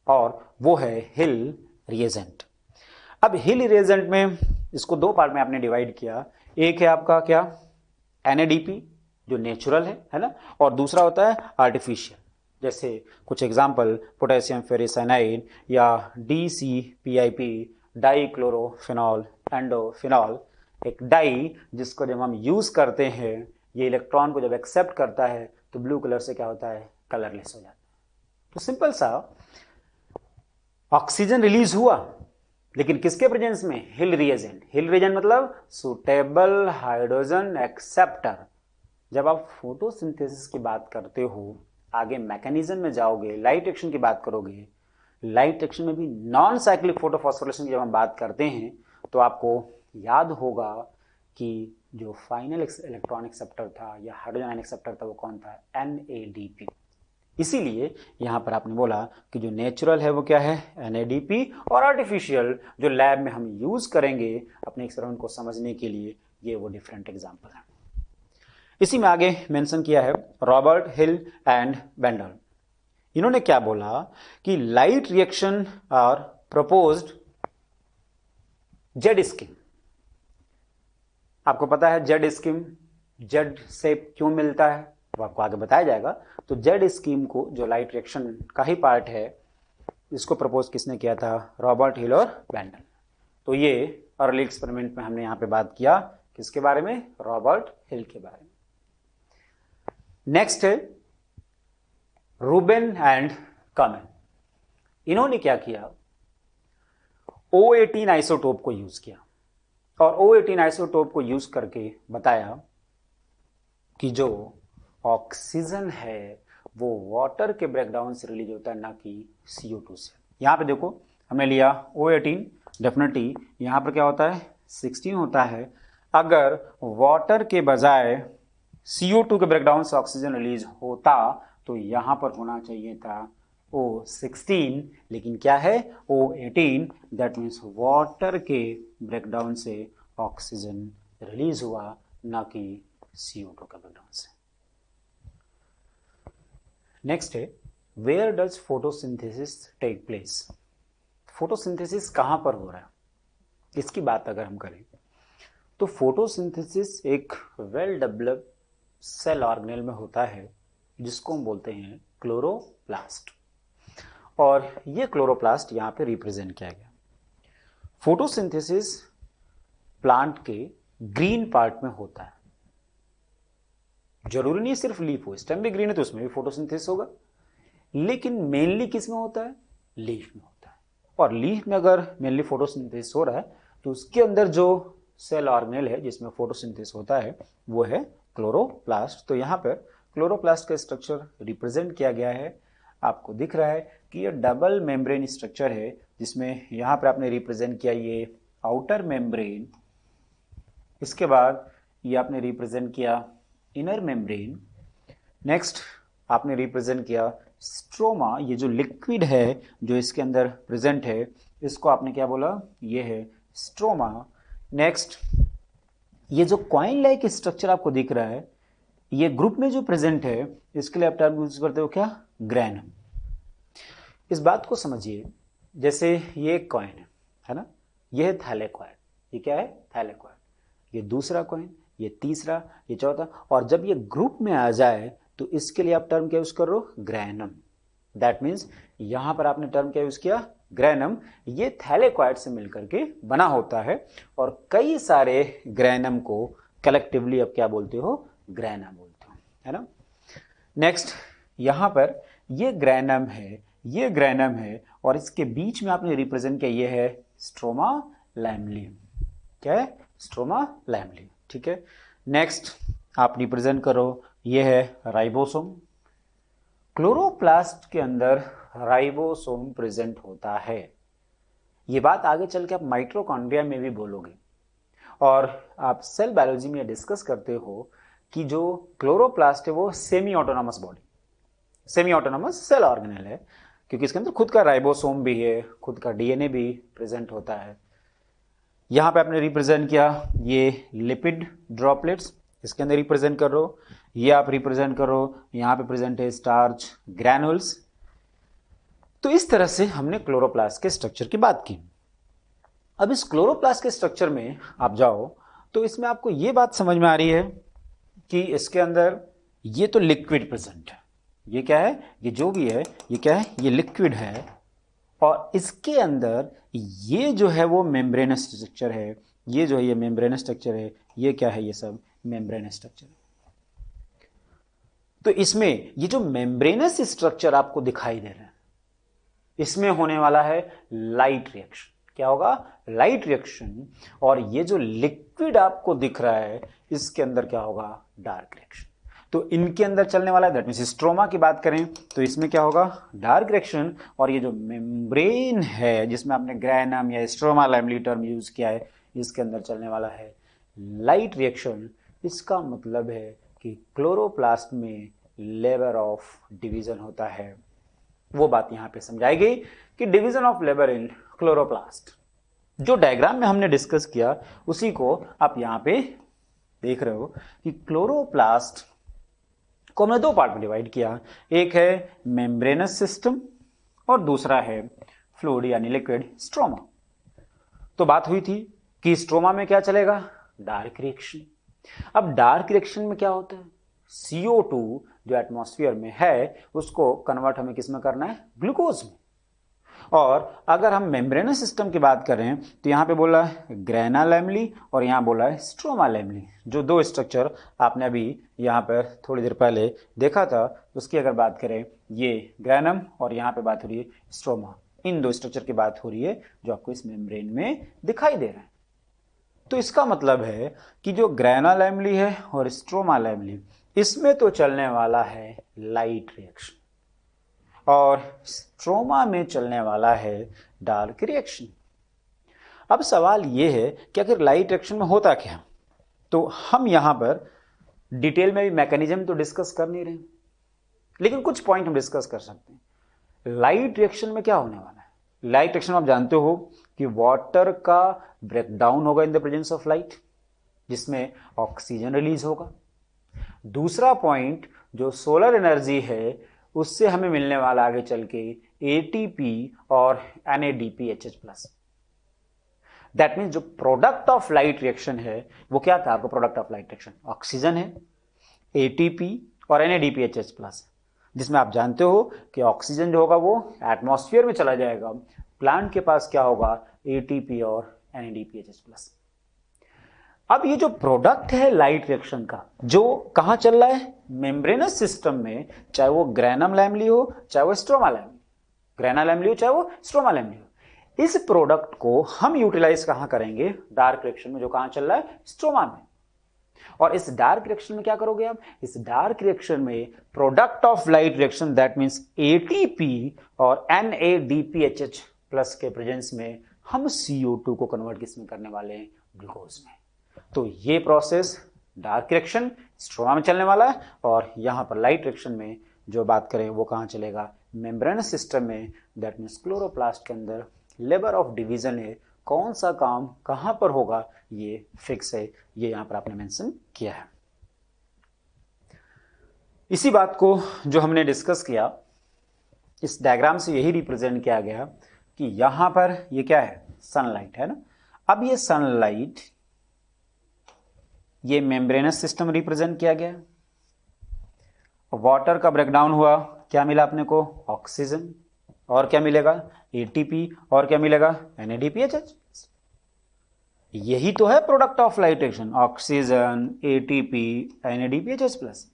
और वो है हिल रिएजेंट। अब हिल रिएजेंट में इसको दो पार्ट में आपने डिवाइड किया। एक है आपका क्या, NADP जो नेचुरल है ना, और दूसरा होता है आर्टिफिशियल। जैसे कुछ एग्जांपल पोटेशियम फेरिसाइनाइड या DCPIP डाइक्लोरोफिनॉल एंडोफिनॉल, एक डाई जिसको जब हम यूज करते हैं ये इलेक्ट्रॉन को जब एक्सेप्ट करता है तो ब्लू कलर से क्या होता है, कलरलेस हो जाता है। तो सिंपल सा ऑक्सीजन रिलीज हुआ लेकिन किसके प्रेजेंस में, हिल रिएजेंट। हिल रिएजेंट मतलब सुटेबल हाइड्रोजन एक्सेप्टर। जब आप फोटोसिंथेसिस की बात करते हो, आगे मैकेनिज्म में जाओगे, लाइट एक्शन की बात करोगे, लाइट एक्शन में भी नॉन साइक्लिक फोटोफॉस्फोरेशन की जब हम बात करते हैं तो आपको याद होगा कि जो फाइनल इलेक्ट्रॉन एक्सेप्टर था या हाइड्रोजन आयन एक्सेप्टर था वो कौन था, NADP। इसीलिए यहां पर आपने बोला कि जो नेचुरल है वो क्या है, NADP, और आर्टिफिशियल जो लैब में हम यूज करेंगे अपने एक्सपेरिमेंट को समझने के लिए, ये वो डिफरेंट एग्जांपल है। इसी में आगे मेंशन किया है रॉबर्ट हिल एंड बेंडल। इन्होंने क्या बोला कि light reaction are proposed jet skin. आपको पता है जेड स्कीम, जेड शेप क्यों मिलता है वो आपको आगे बताया जाएगा। तो जेड स्कीम को, जो लाइट रिएक्शन का ही पार्ट है, इसको प्रपोज किसने किया था? रॉबर्ट हिल और बेंडल। तो ये अर्ली एक्सपेरिमेंट में हमने यहाँ पे बात किया किसके बारे में? रॉबर्ट हिल के बारे में। नेक्स्ट है रूबेन एंड कमेन। इन्होंने क्या किया? O18 आइसोटोप को यूज किया और O18 आइसोटोप को यूज करके बताया कि जो ऑक्सीजन है वो वाटर के ब्रेकडाउन से रिलीज होता है, ना कि CO2 से। यहां पे देखो हमने लिया O18, डेफिनेटली यहां पर क्या होता है? 16 होता है। अगर वाटर के बजाय CO2 के ब्रेकडाउन से ऑक्सीजन रिलीज होता तो यहां पर होना चाहिए था O16, लेकिन क्या है? O18। दैट मीन्स वाटर के ब्रेकडाउन से ऑक्सीजन रिलीज हुआ, ना कि CO2 के ब्रेकडाउन से। नेक्स्ट है where does photosynthesis take place. Photosynthesis कहां पर हो रहा है, इसकी बात अगर हम करें तो फोटोसिंथेसिस एक वेल डेवलप्ड सेल ऑर्गेनेल में होता है जिसको हम बोलते हैं क्लोरोप्लास्ट, और ये क्लोरोप्लास्ट यहां पे रिप्रेजेंट किया गया। फोटोसिंथेसिस प्लांट के ग्रीन पार्ट में होता है, जरूरी नहीं सिर्फ लीफ हो, स्टेम भी ग्रीन है तो उसमें भी फोटोसिंथेसिस होगा, लेकिन मेनली किस में होता है? लीफ में होता है। और लीफ में अगर मेनली फोटोसिंथेसिस हो रहा है तो उसके अंदर जो सेल ऑर्गेनेल है जिसमें फोटोसिंथेसिस होता है वो है क्लोरोप्लास्ट। तो यहां पर क्लोरोप्लास्ट का स्ट्रक्चर रिप्रेजेंट किया गया है। आपको दिख रहा है कि ये डबल मेम्ब्रेन स्ट्रक्चर है, जिसमें यहां पर आपने रिप्रेजेंट किया ये आउटर मेम्ब्रेन, इसके बाद ये आपने रिप्रेजेंट किया इनर मेम्ब्रेन, नेक्स्ट आपने रिप्रेजेंट किया स्ट्रोमा। ये जो लिक्विड है जो इसके अंदर प्रेजेंट है इसको आपने क्या बोला? ये है स्ट्रोमा। नेक्स्ट ये जो कॉइन लाइक स्ट्रक्चर आपको दिख रहा है, ये ग्रुप में जो प्रेजेंट है इसके लिए आप टर्म यूज करते हो क्या? ग्रैनम। इस बात को समझिए, जैसे ये एक कॉइन है ना, ये है थैलेकॉइड। ये क्या है? थैलेकॉइड। ये दूसरा कॉइन, ये तीसरा, ये चौथा, और जब ये ग्रुप में आ जाए तो इसके लिए आप टर्म क्या यूज कर रहे हो? ग्रैनम। दैट मीन्स यहां पर आपने टर्म क्या यूज किया? ग्रैनम। ये थैलेकॉइड से मिलकर के बना होता है और कई सारे ग्रैनम को कलेक्टिवली अब क्या बोलते हो? ग्रैना बोलते हो, है ना। नेक्स्ट यहां पर ये ग्रैनम है, ये ग्रैनम है, और इसके बीच में आपने रिप्रेजेंट किया ये है स्ट्रोमा लैमली। क्या है? Stroma lamellae. ठीक है। नेक्स्ट आप रिप्रेजेंट करो, ये है राइबोसोम। क्लोरोप्लास्ट के अंदर राइबोसोम प्रेजेंट होता है। ये बात आगे चल के आप माइटोकॉन्ड्रिया में भी बोलोगे, और आप सेल बायोलॉजी में डिस्कस करते हो कि जो क्लोरोप्लास्ट है वो semi autonomous body, semi autonomous cell organelle है, क्योंकि इसके अंदर खुद का राइबोसोम भी है, खुद का डीएनए भी प्रेजेंट होता है। यहां पे आपने रिप्रेजेंट किया ये लिपिड ड्रॉपलेट्स, इसके अंदर रिप्रेजेंट करो, ये आप रिप्रेजेंट करो, यहां पे प्रेजेंट है स्टार्च ग्रैनुल्स। तो इस तरह से हमने क्लोरोप्लास्ट के स्ट्रक्चर की बात की। अब इस क्लोरोप्लास्ट के स्ट्रक्चर में आप जाओ तो इसमें आपको ये बात समझ में आ रही है कि इसके अंदर ये तो लिक्विड प्रेजेंट है। ये क्या है? ये जो भी है ये क्या है? ये लिक्विड है, और इसके अंदर ये जो है वो मेम्ब्रेनस स्ट्रक्चर है, ये जो है ये मेम्ब्रेनस स्ट्रक्चर है, ये क्या है? ये सब मेम्ब्रेनस स्ट्रक्चर है। तो इसमें ये जो मेम्ब्रेनस स्ट्रक्चर आपको दिखाई दे रहा है, इसमें होने वाला है लाइट रिएक्शन। क्या होगा? Light reaction. और ये जो लिक्विड आपको दिख रहा है इसके अंदर क्या होगा? Dark reaction. तो इनके अंदर चलने वाला है, दैट मींस स्ट्रोमा की बात करें तो इसमें क्या होगा? Dark reaction. और ये जो मेम्ब्रेन है जिसमें आपने ग्रैनम या स्ट्रोमा लैमली टर्म यूज किया है, इसके अंदर चलने वाला है लाइट रिएक्शन। इसका मतलब है कि क्लोरोप्लास्ट में लेबर ऑफ डिवीजन होता है। वो बात यहां पे समझाई गई कि division of labour in chloroplast, जो डायग्राम में हमने डिस्कस किया उसी को आप यहां पे देख रहे हो कि क्लोरोप्लास्ट को हमने दो पार्ट में डिवाइड किया। एक है मेम्ब्रेनस सिस्टम और दूसरा है फ्लूइड यानी लिक्विड स्ट्रोमा। तो बात हुई थी कि स्ट्रोमा में क्या चलेगा? Dark reaction. अब डार्क रिएक्शन में क्या होता है, CO2 जो एटमॉस्फेयर में है उसको कन्वर्ट हमें किस में करना है, ग्लूकोज में। और अगर हम मेम्ब्रेनस सिस्टम की बात करें तो यहां पे बोला है ग्रेना लैमली और यहां बोला है स्ट्रोमा लैमली। जो दो स्ट्रक्चर आपने अभी यहां पर थोड़ी देर पहले देखा था, उसकी अगर बात करें, ये ग्रैनम और यहां पे बात हो रही है स्ट्रोमा, इन दो स्ट्रक्चर की बात हो रही है जो आपको इस मेम्ब्रेन में दिखाई दे रहे हैं। तो इसका मतलब है कि जो ग्रेना लैमली है और स्ट्रोमा लैमली, इसमें तो चलने वाला है लाइट रिएक्शन और स्ट्रोमा में चलने वाला है डार्क रिएक्शन। अब सवाल यह है कि अगर लाइट रिएक्शन में होता क्या, तो हम यहां पर डिटेल में भी मैकेनिज्म तो डिस्कस कर नहीं रहे, लेकिन कुछ पॉइंट हम डिस्कस कर सकते हैं। लाइट रिएक्शन में क्या होने वाला है, लाइट रिएक्शन में आप जानते हो कि वाटर का ब्रेकडाउन होगा in the presence of light, जिसमें ऑक्सीजन रिलीज होगा। दूसरा पॉइंट, जो सोलर एनर्जी है उससे हमें मिलने वाला आगे चल के ATP और NADPHH+। दैट मीन्स जो प्रोडक्ट ऑफ लाइट रिएक्शन है वो क्या था, आपका product of light reaction oxygen है, ATP और NADPHH+, जिसमें आप जानते हो कि ऑक्सीजन जो होगा वो एटमॉस्फेयर में चला जाएगा, प्लांट के पास क्या होगा, ATP और NADPHH+। अब ये जो प्रोडक्ट है लाइट रिएक्शन का, जो कहां चल रहा है, मेम्ब्रेनस सिस्टम में, चाहे वो ग्रैनम लैमली हो चाहे वो स्ट्रोमा लैमली, ग्रैना लैमली हो चाहे वो स्ट्रोमा लैमली हो, इस प्रोडक्ट को हम यूटिलाइज कहां करेंगे, डार्क रिएक्शन में, जो कहां चल रहा है, स्ट्रोमा में। और इस डार्क रिएक्शन में क्या करोगे आप, इस डार्क रिएक्शन में product of light reaction that means ATP और NADPHH+ के प्रेजेंस में हम CO2 को कन्वर्ट किसमें करने वाले हैं, ग्लूकोज में। तो ये प्रोसेस डार्क रिएक्शन स्ट्रोमा में चलने वाला है, और यहां पर लाइट रिएक्शन में जो बात करें वो कहां चलेगा, मेम्ब्रेनस सिस्टम में, दैट मींस क्लोरोप्लास्ट के अंदर। लेबर ऑफ डिवीजन है, कौन सा काम कहां पर होगा ये फिक्स है, ये यहां पर आपने मेंशन किया है। इसी बात को जो हमने डिस्कस किया, इस डायग्राम से यही रिप्रेजेंट किया गया कि यहां पर ये क्या है, सनलाइट है ना। अब ये सनलाइट, ये मेम्ब्रेनस सिस्टम रिप्रेजेंट किया गया, वाटर का ब्रेकडाउन हुआ, क्या मिला अपने को, ऑक्सीजन, और क्या मिलेगा, ATP, और क्या मिलेगा, NADPHH। यही तो है product of light reaction, oxygen, ATP, NADPHH+।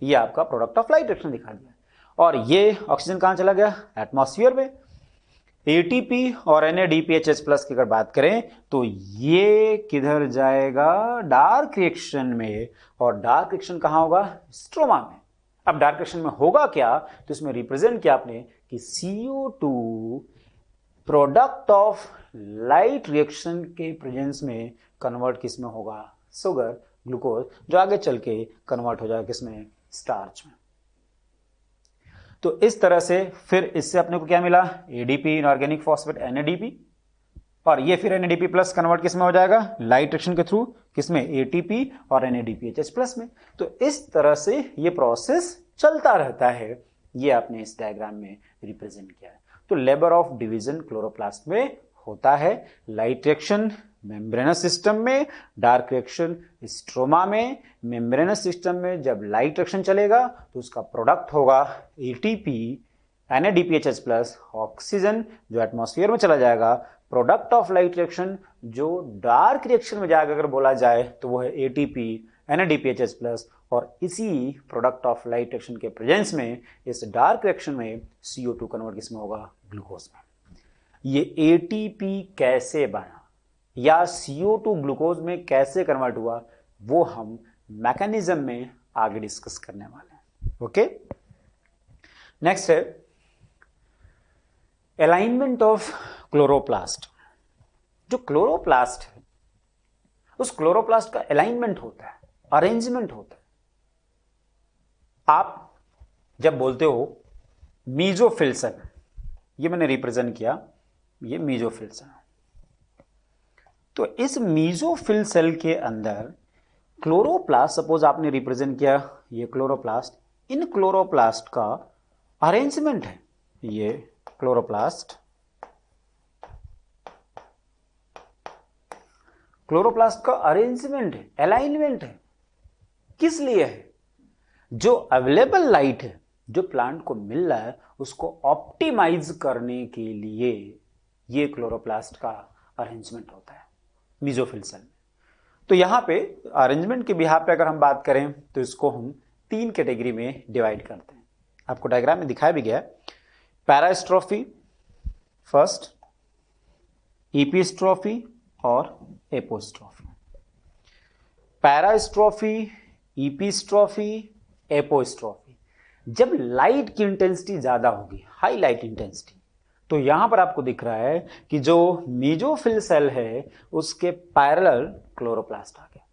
ये आपका प्रोडक्ट ऑफ लाइट रिएक्शन दिखा दिया। और ये ऑक्सीजन कहां चला गया, एटमॉस्फेयर में। ATP और NADPHH+ की अगर बात करें तो ये किधर जाएगा, डार्क रिएक्शन में, और डार्क रिएक्शन कहां होगा, स्ट्रोमा में। अब डार्क रिएक्शन में होगा क्या, तो इसमें रिप्रेजेंट किया आपने कि CO2 product of light reaction के प्रेजेंस में कन्वर्ट किस में होगा, शुगर, ग्लूकोज, जो आगे चल के कन्वर्ट हो जाएगा किसमें, स्टार्च में। तो इस तरह से फिर इससे अपने को क्या मिला, ADP इनऑर्गेनिक फॉस्फेट NADP, और ये फिर NADP+ कन्वर्ट किसमें हो जाएगा, लाइट रिएक्शन के थ्रू, किसमें, ATP और NADPHH+ में। तो इस तरह से ये प्रोसेस चलता रहता है, ये आपने इस डायग्राम में रिप्रेजेंट किया है। तो लेबर ऑफ डिवीजन क्लोरोप्लास्ट में होता है, लाइट रिएक्शन मेम्ब्रेनस सिस्टम में, डार्क रिएक्शन स्ट्रोमा में। मेम्ब्रेनस सिस्टम में जब लाइट रिएक्शन चलेगा तो उसका प्रोडक्ट होगा ATP, NADPHH+, ऑक्सीजन जो एटमॉस्फेयर में चला जाएगा। प्रोडक्ट ऑफ लाइट रिएक्शन जो डार्क रिएक्शन में जाएगा अगर बोला जाए तो वो है ATP, NADPHH+, और इसी प्रोडक्ट ऑफ लाइट रिएक्शन के प्रेजेंस में, इस डार्क रिएक्शन में CO2 कन्वर्ट किसमें होगा, ग्लूकोज में। ये ATP कैसे बना या CO2 ग्लूकोज में कैसे कन्वर्ट हुआ, वो हम मैकेनिज्म में आगे डिस्कस करने वाले हैं। ओके, नेक्स्ट है अलाइनमेंट ऑफ क्लोरोप्लास्ट। जो क्लोरोप्लास्ट है, उस क्लोरोप्लास्ट का अलाइनमेंट होता है, अरेंजमेंट होता है। आप जब बोलते हो मीजोफिल सेल, ये मैंने रिप्रेजेंट किया, ये मीजोफिल सेल। तो इस मीजोफिल सेल के अंदर क्लोरोप्लास्ट, सपोज आपने रिप्रेजेंट किया ये क्लोरोप्लास्ट, इन क्लोरोप्लास्ट का अरेंजमेंट है, ये क्लोरोप्लास्ट, क्लोरोप्लास्ट का अरेंजमेंट है, अलाइनमेंट है। किस लिए है? जो अवेलेबल लाइट है जो प्लांट को मिल रहा है उसको ऑप्टिमाइज करने के लिए ये क्लोरोप्लास्ट का अरेंजमेंट होता है मेसोफिल सेल में। तो यहां पे अरेंजमेंट के बिहाफ पे अगर हम बात करें तो इसको हम 3 कैटेगरी में डिवाइड करते हैं। आपको डायग्राम में दिखाया भी गया है। पैरास्ट्रोफी फर्स्ट, एपिस्ट्रोफी और एपोस्ट्रोफी। Parastrophe, epistrophe, apostrophe. जब लाइट की इंटेंसिटी ज्यादा होगी, हाई लाइट इंटेंसिटी, तो यहां पर आपको दिख रहा है कि जो मेसोफिल सेल है उसके पैरेलल क्लोरोप्लास्ट आ गया।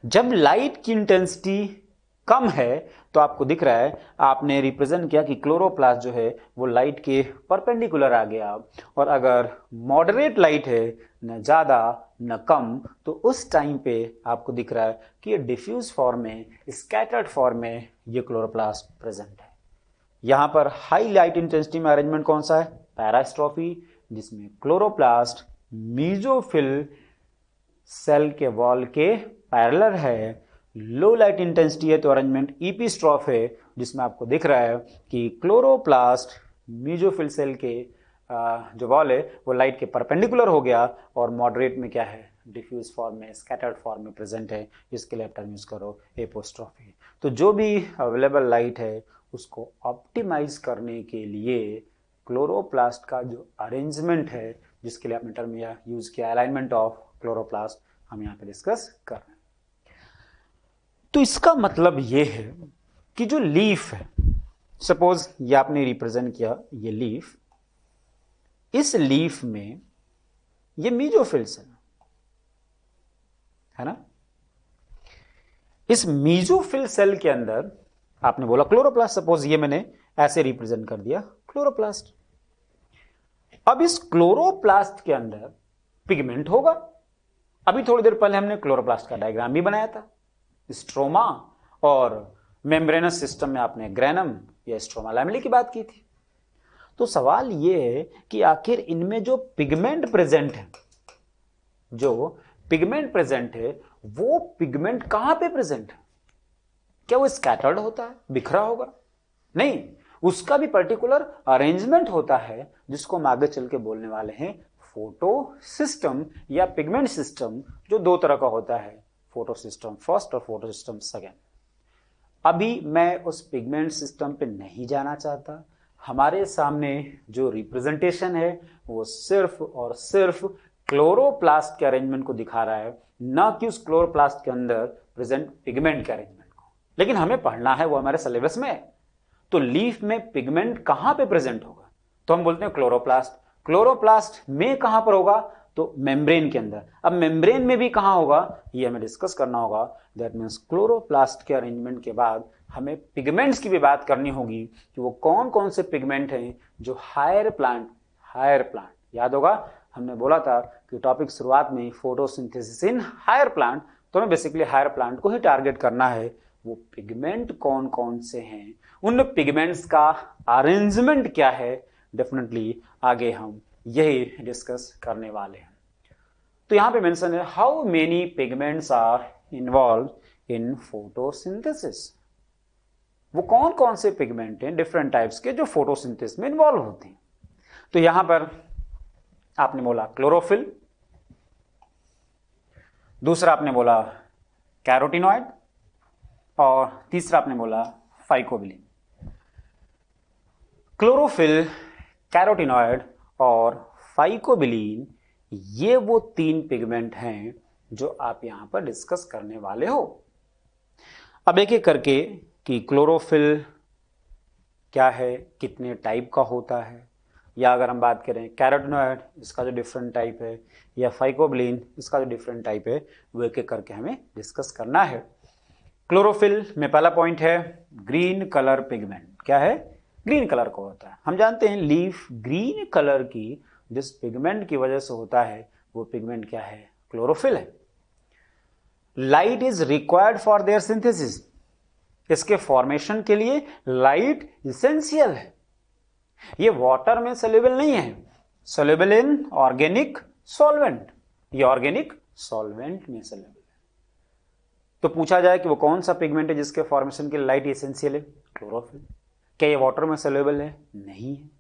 जब लाइट की इंटेंसिटी कम है तो आपको दिख रहा है, आपने रिप्रेजेंट किया कि क्लोरोप्लास्ट जो है वो लाइट के परपेंडिकुलर आ गया। और अगर मॉडरेट लाइट है, न ज्यादा न कम, तो उस टाइम पे आपको दिख रहा है कि ये डिफ्यूज फॉर्म में, स्कैटर्ड फॉर्म में ये क्लोरोप्लास्ट प्रेजेंट है। यहां पर हाई लाइट इंटेंसिटी में अरेंजमेंट कौन सा है? पैरास्ट्रोफी, जिसमें क्लोरोप्लास्ट मेसोफिल सेल के वॉल के पैरेलल है। लो लाइट इंटेंसिटी है तो अरेंजमेंट एपिस्ट्रोफ है, जिसमें आपको दिख रहा है कि क्लोरोप्लास्ट मेसोफिल सेल के जो वॉल है वो लाइट के परपेंडिकुलर हो गया। और मॉडरेट में क्या है? डिफ्यूज फॉर्म में, स्कैटर्ड फॉर्म में प्रेजेंट है। इसके लिए आप टर्म यूज करो एपोस्ट्रोफी। तो जो भी अवेलेबल लाइट है उसको ऑप्टिमाइज करने के लिए क्लोरोप्लास्ट का जो अरेंजमेंट है, जिसके लिए आपने टर्म यूज किया अलाइनमेंट ऑफ क्लोरोप्लास्ट, हम यहाँ पे डिस्कस कर रहे हैं। तो इसका मतलब ये है कि जो लीफ है, सपोज ये आपने रिप्रेजेंट किया ये लीफ, इस लीफ में ये मेसोफिल सेल है ना। इस मेसोफिल सेल के अंदर आपने बोला क्लोरोप्लास्ट, सपोज ये मैंने ऐसे रिप्रेजेंट कर दिया क्लोरोप्लास्ट। अब इस क्लोरोप्लास्ट के अंदर पिगमेंट होगा। अभी थोड़ी देर पहले हमने क्लोरोप्लास्ट का डायग्राम भी बनाया था। स्ट्रोमा और मेम्ब्रेनस सिस्टम में आपने ग्रेनम या स्ट्रोमा लैमेली की बात की थी। तो सवाल यह है कि आखिर इनमें जो पिगमेंट प्रेजेंट है, जो पिगमेंट प्रेजेंट है, वो पिगमेंट कहां पे प्रेजेंट है? क्या वो स्कैटर्ड होता है, बिखरा होगा? नहीं, उसका भी पर्टिकुलर अरेंजमेंट होता है, जिसको हम आगे चल के बोलने वाले हैं फोटो सिस्टम या पिगमेंट सिस्टम, जो 2 तरह का होता है, फोटो सिस्टम फर्स्ट और फोटो सिस्टम सेकेंड। अभी मैं उस पिगमेंट सिस्टम पे नहीं जाना चाहता। हमारे सामने जो रिप्रेजेंटेशन है वो सिर्फ और सिर्फ क्लोरोप्लास्ट के अरेंजमेंट को दिखा रहा है, ना कि उस क्लोरोप्लास्ट के अंदर प्रेजेंट पिगमेंट के अरेंजमेंट को। लेकिन हमें पढ़ना है, वो हमारे सिलेबस में है। तो लीफ में पिगमेंट कहां पे प्रेजेंट होगा? तो हम बोलते हैं क्लोरोप्लास्ट। क्लोरोप्लास्ट में कहां पर होगा? तो मेम्ब्रेन के अंदर। अब मेम्ब्रेन में भी कहां होगा ये हमें डिस्कस करना होगा। दैट मीन्स क्लोरोप्लास्ट के अरेंजमेंट के बाद हमें पिगमेंट्स की भी बात करनी होगी कि वो कौन कौन से पिगमेंट हैं जो हायर प्लांट याद होगा हमने बोला था कि टॉपिक शुरुआत में फोटोसिंथेसिस इन हायर प्लांट, तो हमें बेसिकली हायर प्लांट को ही टारगेट करना है। वो पिगमेंट कौन कौन से हैं, उन पिगमेंट्स का अरेंजमेंट क्या है, डेफिनेटली आगे हम यही डिस्कस करने वाले हैं। तो यहां पे मेंशन है how many pigments are involve in photosynthesis. वो कौन कौन से पिगमेंट हैं डिफरेंट टाइप्स के जो फोटोसिंथेसिस में इन्वॉल्व होते हैं। तो यहां पर आपने बोला क्लोरोफिल, दूसरा आपने बोला कैरोटीनॉइड, और तीसरा आपने बोला फाइकोबिलिन। क्लोरोफिल, कैरोटीनॉइड और फाइकोबिलिन, ये वो 3 पिगमेंट हैं जो आप यहां पर डिस्कस करने वाले हो। अब एक एक करके कि क्लोरोफिल क्या है, कितने टाइप का होता है, या अगर हम बात करें कैरोटीनॉइड इसका जो डिफरेंट टाइप है, या फाइकोबिलिन इसका जो डिफरेंट टाइप है, वो एक एक करके हमें डिस्कस करना है। क्लोरोफिल में पहला पॉइंट है ग्रीन कलर पिगमेंट। क्या है? ग्रीन कलर का होता है। हम जानते हैं लीफ ग्रीन कलर की जिस पिगमेंट की वजह से होता है वो पिगमेंट क्या है? क्लोरोफिल है। Light is required for their synthesis. इसके फॉर्मेशन के लिए लाइट इसेंशियल है। ये वाटर में सोल्यूबल नहीं है, सोल्यूबल इन ऑर्गेनिक सॉल्वेंट। ये ऑर्गेनिक सॉल्वेंट में सॉल्युबल है। तो पूछा जाए कि वो कौन सा पिगमेंट है जिसके फॉर्मेशन के लिए लाइट एसेंशियल है, क्लोरोफिल। क्या ये वाटर में सॉल्युबल है? नहीं है।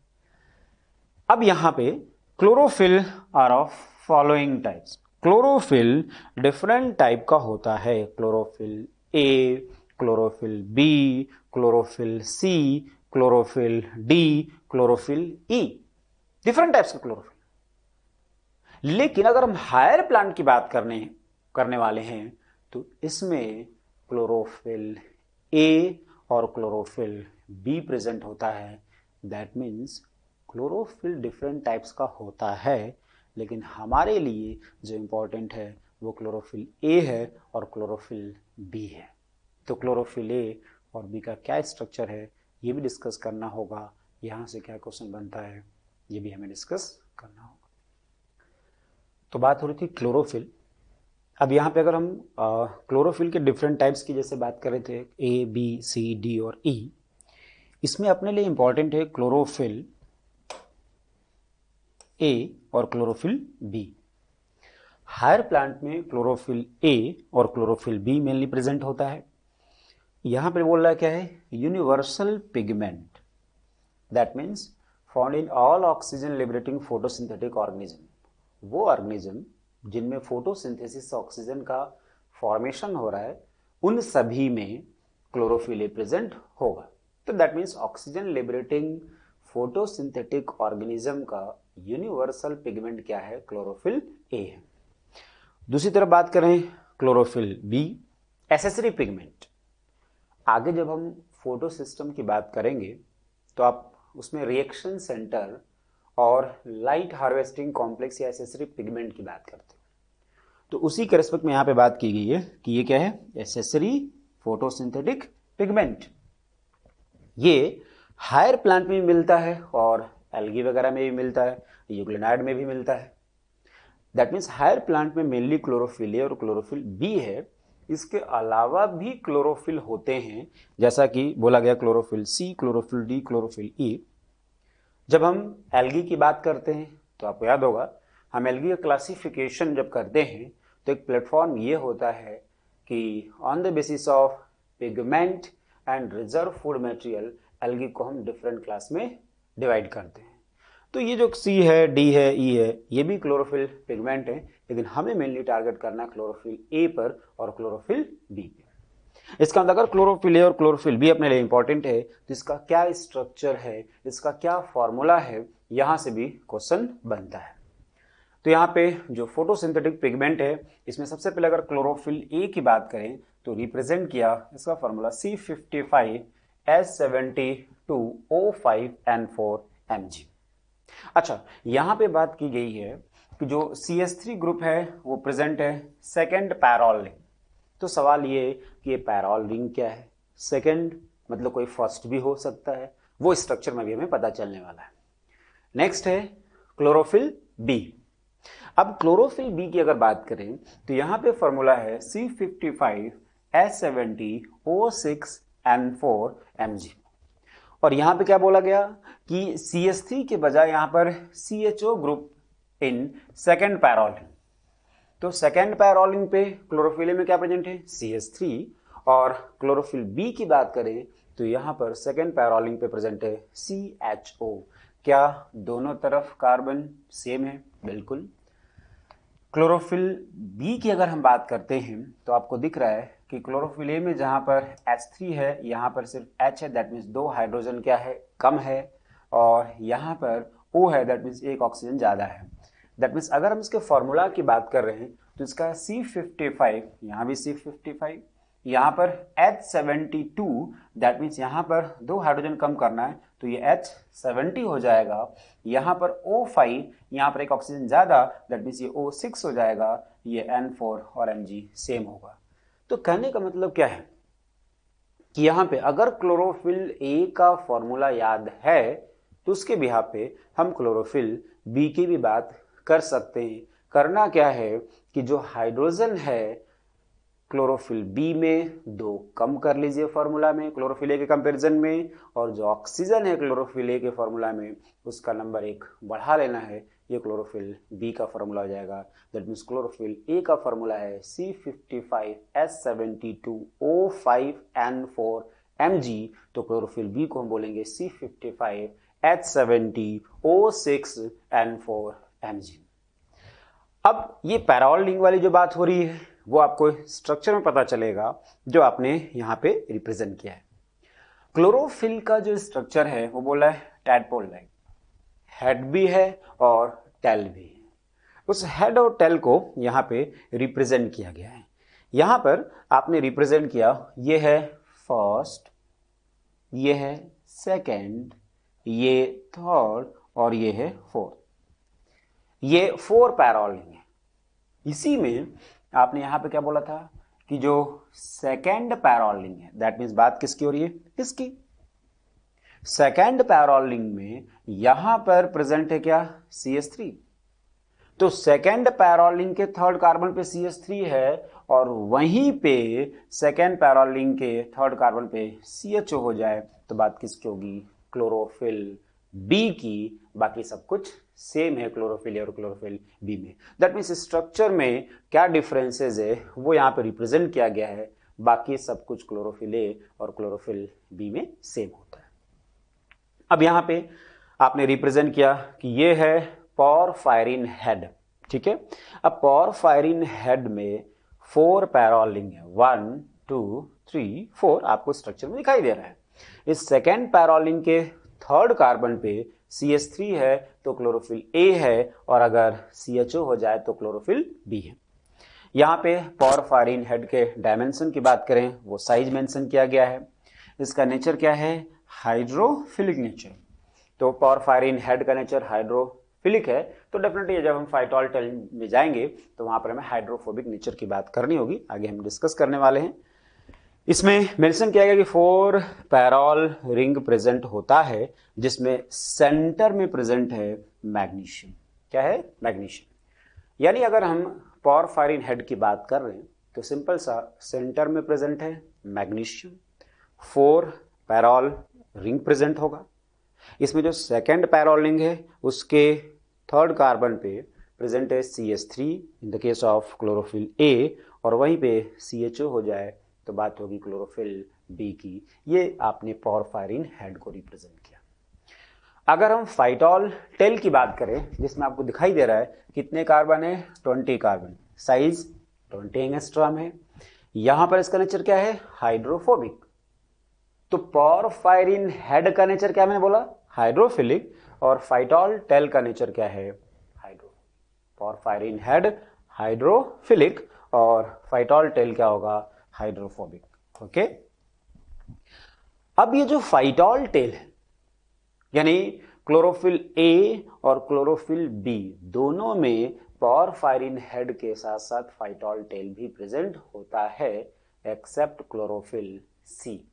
अब यहां पे chlorophyll are of following types. Chlorophyll different type का होता है, chlorophyll A, chlorophyll B, chlorophyll C, chlorophyll D, chlorophyll E, different types का क्लोरोफिल। लेकिन अगर हम हायर प्लांट की बात करने वाले हैं तो इसमें क्लोरोफिल ए और क्लोरोफिल बी प्रेजेंट होता है। That means chlorophyll different types का होता है, लेकिन हमारे लिए जो इंपॉर्टेंट है वो क्लोरोफिल ए है और क्लोरोफिल बी है। तो क्लोरोफिल ए और बी का क्या स्ट्रक्चर है ये भी डिस्कस करना होगा। यहाँ से क्या क्वेश्चन बनता है ये भी हमें डिस्कस करना होगा। तो बात हो रही थी क्लोरोफिल। अब यहाँ पे अगर हम क्लोरोफिल के डिफरेंट टाइप्स की जैसे बात कर रहे थे, ए बी सी डी और ई, इसमें अपने लिए इंपॉर्टेंट है क्लोरोफिल ए और क्लोरोफिल बी। हायर प्लांट में क्लोरोफिल ए और क्लोरोफिल बी मेनली प्रेजेंट होता है। यहां पे बोल रहा है क्या है, universal pigment, that means found in all oxygen liberating photosynthetic organism. वो ऑर्गेनिज्म जिनमें फोटोसिंथेसिस से ऑक्सीजन का फॉर्मेशन हो रहा है उन सभी में क्लोरोफिल ए प्रेजेंट होगा। तो that means oxygen liberating photosynthetic organism का यूनिवर्सल पिगमेंट क्या है, क्लोरोफिल ए है। दूसरी तरफ बात करें क्लोरोफिल बी, एसेसरी पिगमेंट। आगे जब हम फोटो सिस्टम की बात करेंगे तो आप उसमें रिएक्शन सेंटर और लाइट हार्वेस्टिंग कॉम्प्लेक्स या एसेसरी पिगमेंट की बात करते हैं। तो उसी के रिस्पेक्ट में यहाँ पे बात की गई है कि ये क्या है, एसेसरी फोटोसिंथेटिक पिगमेंट। ये हायर प्लांट में भी मिलता है और एल्गी वगैरह में भी मिलता है, यूग्लिनाइड में भी मिलता है। दैट मीन्स हायर प्लांट में मेनली क्लोरोफिल ए और क्लोरोफिल बी है। इसके अलावा भी क्लोरोफिल होते हैं, जैसा कि बोला गया chlorophyll C, chlorophyll D, chlorophyll E. जब हम एल्गी की बात करते हैं तो आपको याद होगा हम एल्गी का क्लासिफिकेशन जब करते हैं तो एक प्लेटफॉर्म ये होता है कि on the basis of pigment and reserve food material algae को हम डिफरेंट क्लास में डिवाइड करते हैं। तो ये जो सी है, डी है, ई है, ये भी क्लोरोफिल पिगमेंट है, लेकिन हमें मेनली टारगेट करना है क्लोरोफिल ए पर और क्लोरोफिल बी पर। इसका मतलब अगर क्लोरोफिल ए और क्लोरोफिल बी अपने लिए इंपॉर्टेंट है तो इसका क्या स्ट्रक्चर है, इसका क्या फॉर्मूला है, यहां से भी क्वेश्चन बनता है। तो यहाँ पे जो फोटोसिंथेटिक पिगमेंट है इसमें सबसे पहले अगर क्लोरोफिल ए की बात करें तो रिप्रेजेंट किया इसका फॉर्मूला C55H72O5N4Mg। अच्छा, यहाँ पे बात की गई है कि जो CH3 ग्रुप है वो प्रेजेंट है सेकेंड पैरोल रिंग। तो सवाल ये कि ये पैरोल रिंग क्या है, सेकेंड मतलब कोई फर्स्ट भी हो सकता है, वो स्ट्रक्चर में भी हमें पता चलने वाला है। नेक्स्ट है क्लोरोफिल बी। अब क्लोरोफिल बी की अगर बात करें तो यहां पे फॉर्मूला है C55H70O6N4Mg। और यहां पे क्या बोला गया कि CH3 के बजाय यहां पर CHO ग्रुप इन सेकेंड पैरोलिंग। तो सेकेंड पैरोलिंग पे क्लोरोफिल में क्या प्रेजेंट है, CH3। और क्लोरोफिल बी की बात करें तो यहां पर सेकेंड पैरोलिंग पे प्रेजेंट है CHO। क्या दोनों तरफ कार्बन सेम है? बिल्कुल। क्लोरोफिल बी की अगर हम बात करते हैं तो आपको दिख रहा है कि क्लोरोफिल ए में जहां पर H3 है यहां पर सिर्फ H है, दैट मीन्स 2 हाइड्रोजन क्या है, कम है। और यहां पर O है, दैट मीन्स 1 ऑक्सीजन ज्यादा है। दैट मीन्स अगर हम इसके फॉर्मूला की बात कर रहे हैं तो इसका C55, यहां भी C55, यहां पर H72, दैट मीन्स यहां पर 2 हाइड्रोजन कम करना है तो ये H70 हो जाएगा। यहां पर O5, यहां पर 1 ऑक्सीजन ज्यादा, दैट मीन्स ये O6 हो जाएगा। ये N4 और Mg सेम होगा। तो कहने का मतलब क्या है कि यहां पे अगर क्लोरोफिल ए का फॉर्मूला याद है तो उसके बिहार पे हम क्लोरोफिल बी की भी बात कर सकते हैं। करना क्या है कि जो हाइड्रोजन है क्लोरोफिल बी में 2 कम कर लीजिए फॉर्मूला में क्लोरोफिल ए के कंपैरिजन में, और जो ऑक्सीजन है क्लोरोफिल ए के फॉर्मूला में उसका नंबर 1 बढ़ा लेना है। ये क्लोरोफिल बी का फॉर्मूला हो जाएगा। दैट मीन्स क्लोरोफिल ए का फॉर्मूला है C55H72O5N4Mg, तो क्लोरोफिल बी को हम बोलेंगे C55H70O6N4Mg। अब ये पैराल रिंग वाली जो बात हो रही है वो आपको स्ट्रक्चर में पता चलेगा जो आपने यहाँ पे रिप्रेजेंट किया है। क्लोरोफिल का जो स्ट्रक्चर है वो बोला है टैडपोल लाइक, हेड भी है और टेल भी है। उस हेड और टेल को यहाँ पे रिप्रेजेंट किया गया है। यहाँ पर आपने रिप्रेजेंट किया, ये है फर्स्ट, ये है सेकेंड, ये थर्ड और ये है फोर्थ। ये 4 पैराल रिंग है। इसी में आपने यहां पे क्या बोला था कि जो सेकेंड पैराल रिंग है, दैट मीन्स बात किसकी हो रही है, इसकी। सेकेंड पैराल रिंग में यहां पर प्रेजेंट है क्या, CH3। तो सेकेंड पैराल रिंग के थर्ड कार्बन पे CH3 है और वहीं पे सेकेंड पैराल रिंग के थर्ड कार्बन पे CHO हो जाए तो बात किसकी होगी, क्लोरोफिल बी की। बाकी सब कुछ सेम है क्लोरोफिल ए और क्लोरोफिल बी में। दैट मीन्स स्ट्रक्चर में क्या डिफरेंसेस है वो यहाँ पे रिप्रेजेंट किया गया है, बाकी सब कुछ क्लोरोफिल ए और क्लोरोफिल बी में सेम होता है। अब यहाँ पे आपने रिप्रेजेंट किया कि ये है पोरफायरिन हेड, ठीक है। अब पोरफायरिन हेड में 4 पैराल रिंग है, 1 2 3 4 आपको स्ट्रक्चर में दिखाई दे रहा है। इस सेकेंड पैराल रिंग के थर्ड कार्बन पे CH3 है तो क्लोरोफिल ए है, और अगर CHO हो जाए तो क्लोरोफिल बी है। यहाँ पे पोरफायरिन हेड के डायमेंशन की बात करें, वो साइज मेंशन किया गया है। इसका नेचर क्या है, हाइड्रोफिलिक नेचर। तो पोरफायरिन हेड का नेचर हाइड्रोफिलिक है, तो डेफिनेटली जब हम फाइटोल टेल में जाएंगे तो वहां पर हमें हाइड्रोफोबिक नेचर की बात करनी होगी, आगे हम डिस्कस करने वाले हैं। इसमें मेंशन किया गया कि 4 पैराल रिंग प्रेजेंट होता है, जिसमें सेंटर में प्रेजेंट है मैग्नीशियम। क्या है, मैग्नीशियम। यानी अगर हम पोरफायरिन हेड की बात कर रहे हैं तो सिंपल सा सेंटर में प्रेजेंट है मैग्नीशियम, 4 पैराल रिंग प्रेजेंट होगा। इसमें जो सेकेंड पैराल रिंग है उसके थर्ड कार्बन पे प्रेजेंट है CH3 in the case of chlorophyll A, और वहीं पे CHO हो जाए तो बात होगी क्लोरोफिल बी की। ये आपने पोरफायरिन हेड को रिप्रेजेंट किया। अगर हम फाइटोल टेल की बात करें, जिसमें आपको दिखाई दे रहा है कितने कार्बन है, 20 कार्बन, साइज 20 एंगस्ट्रॉम है। यहां पर इसका नेचर क्या है, हाइड्रोफोबिक। तो पोरफायरिन हेड का नेचर क्या मैंने बोला, हाइड्रोफिलिक, और फाइटोल टेल का नेचर क्या है, हाइड्रो। पोरफायरिन हेड हाइड्रोफिलिक और फाइटोल टेल क्या होगा, हाइड्रोफोबिक। ओके। अब ये जो फाइटोल टेल है, यानी क्लोरोफिल ए और क्लोरोफिल बी दोनों में पोरफायरिन हेड के साथ साथ फाइटोल टेल भी प्रेजेंट होता है, एक्सेप्ट क्लोरोफिल सी।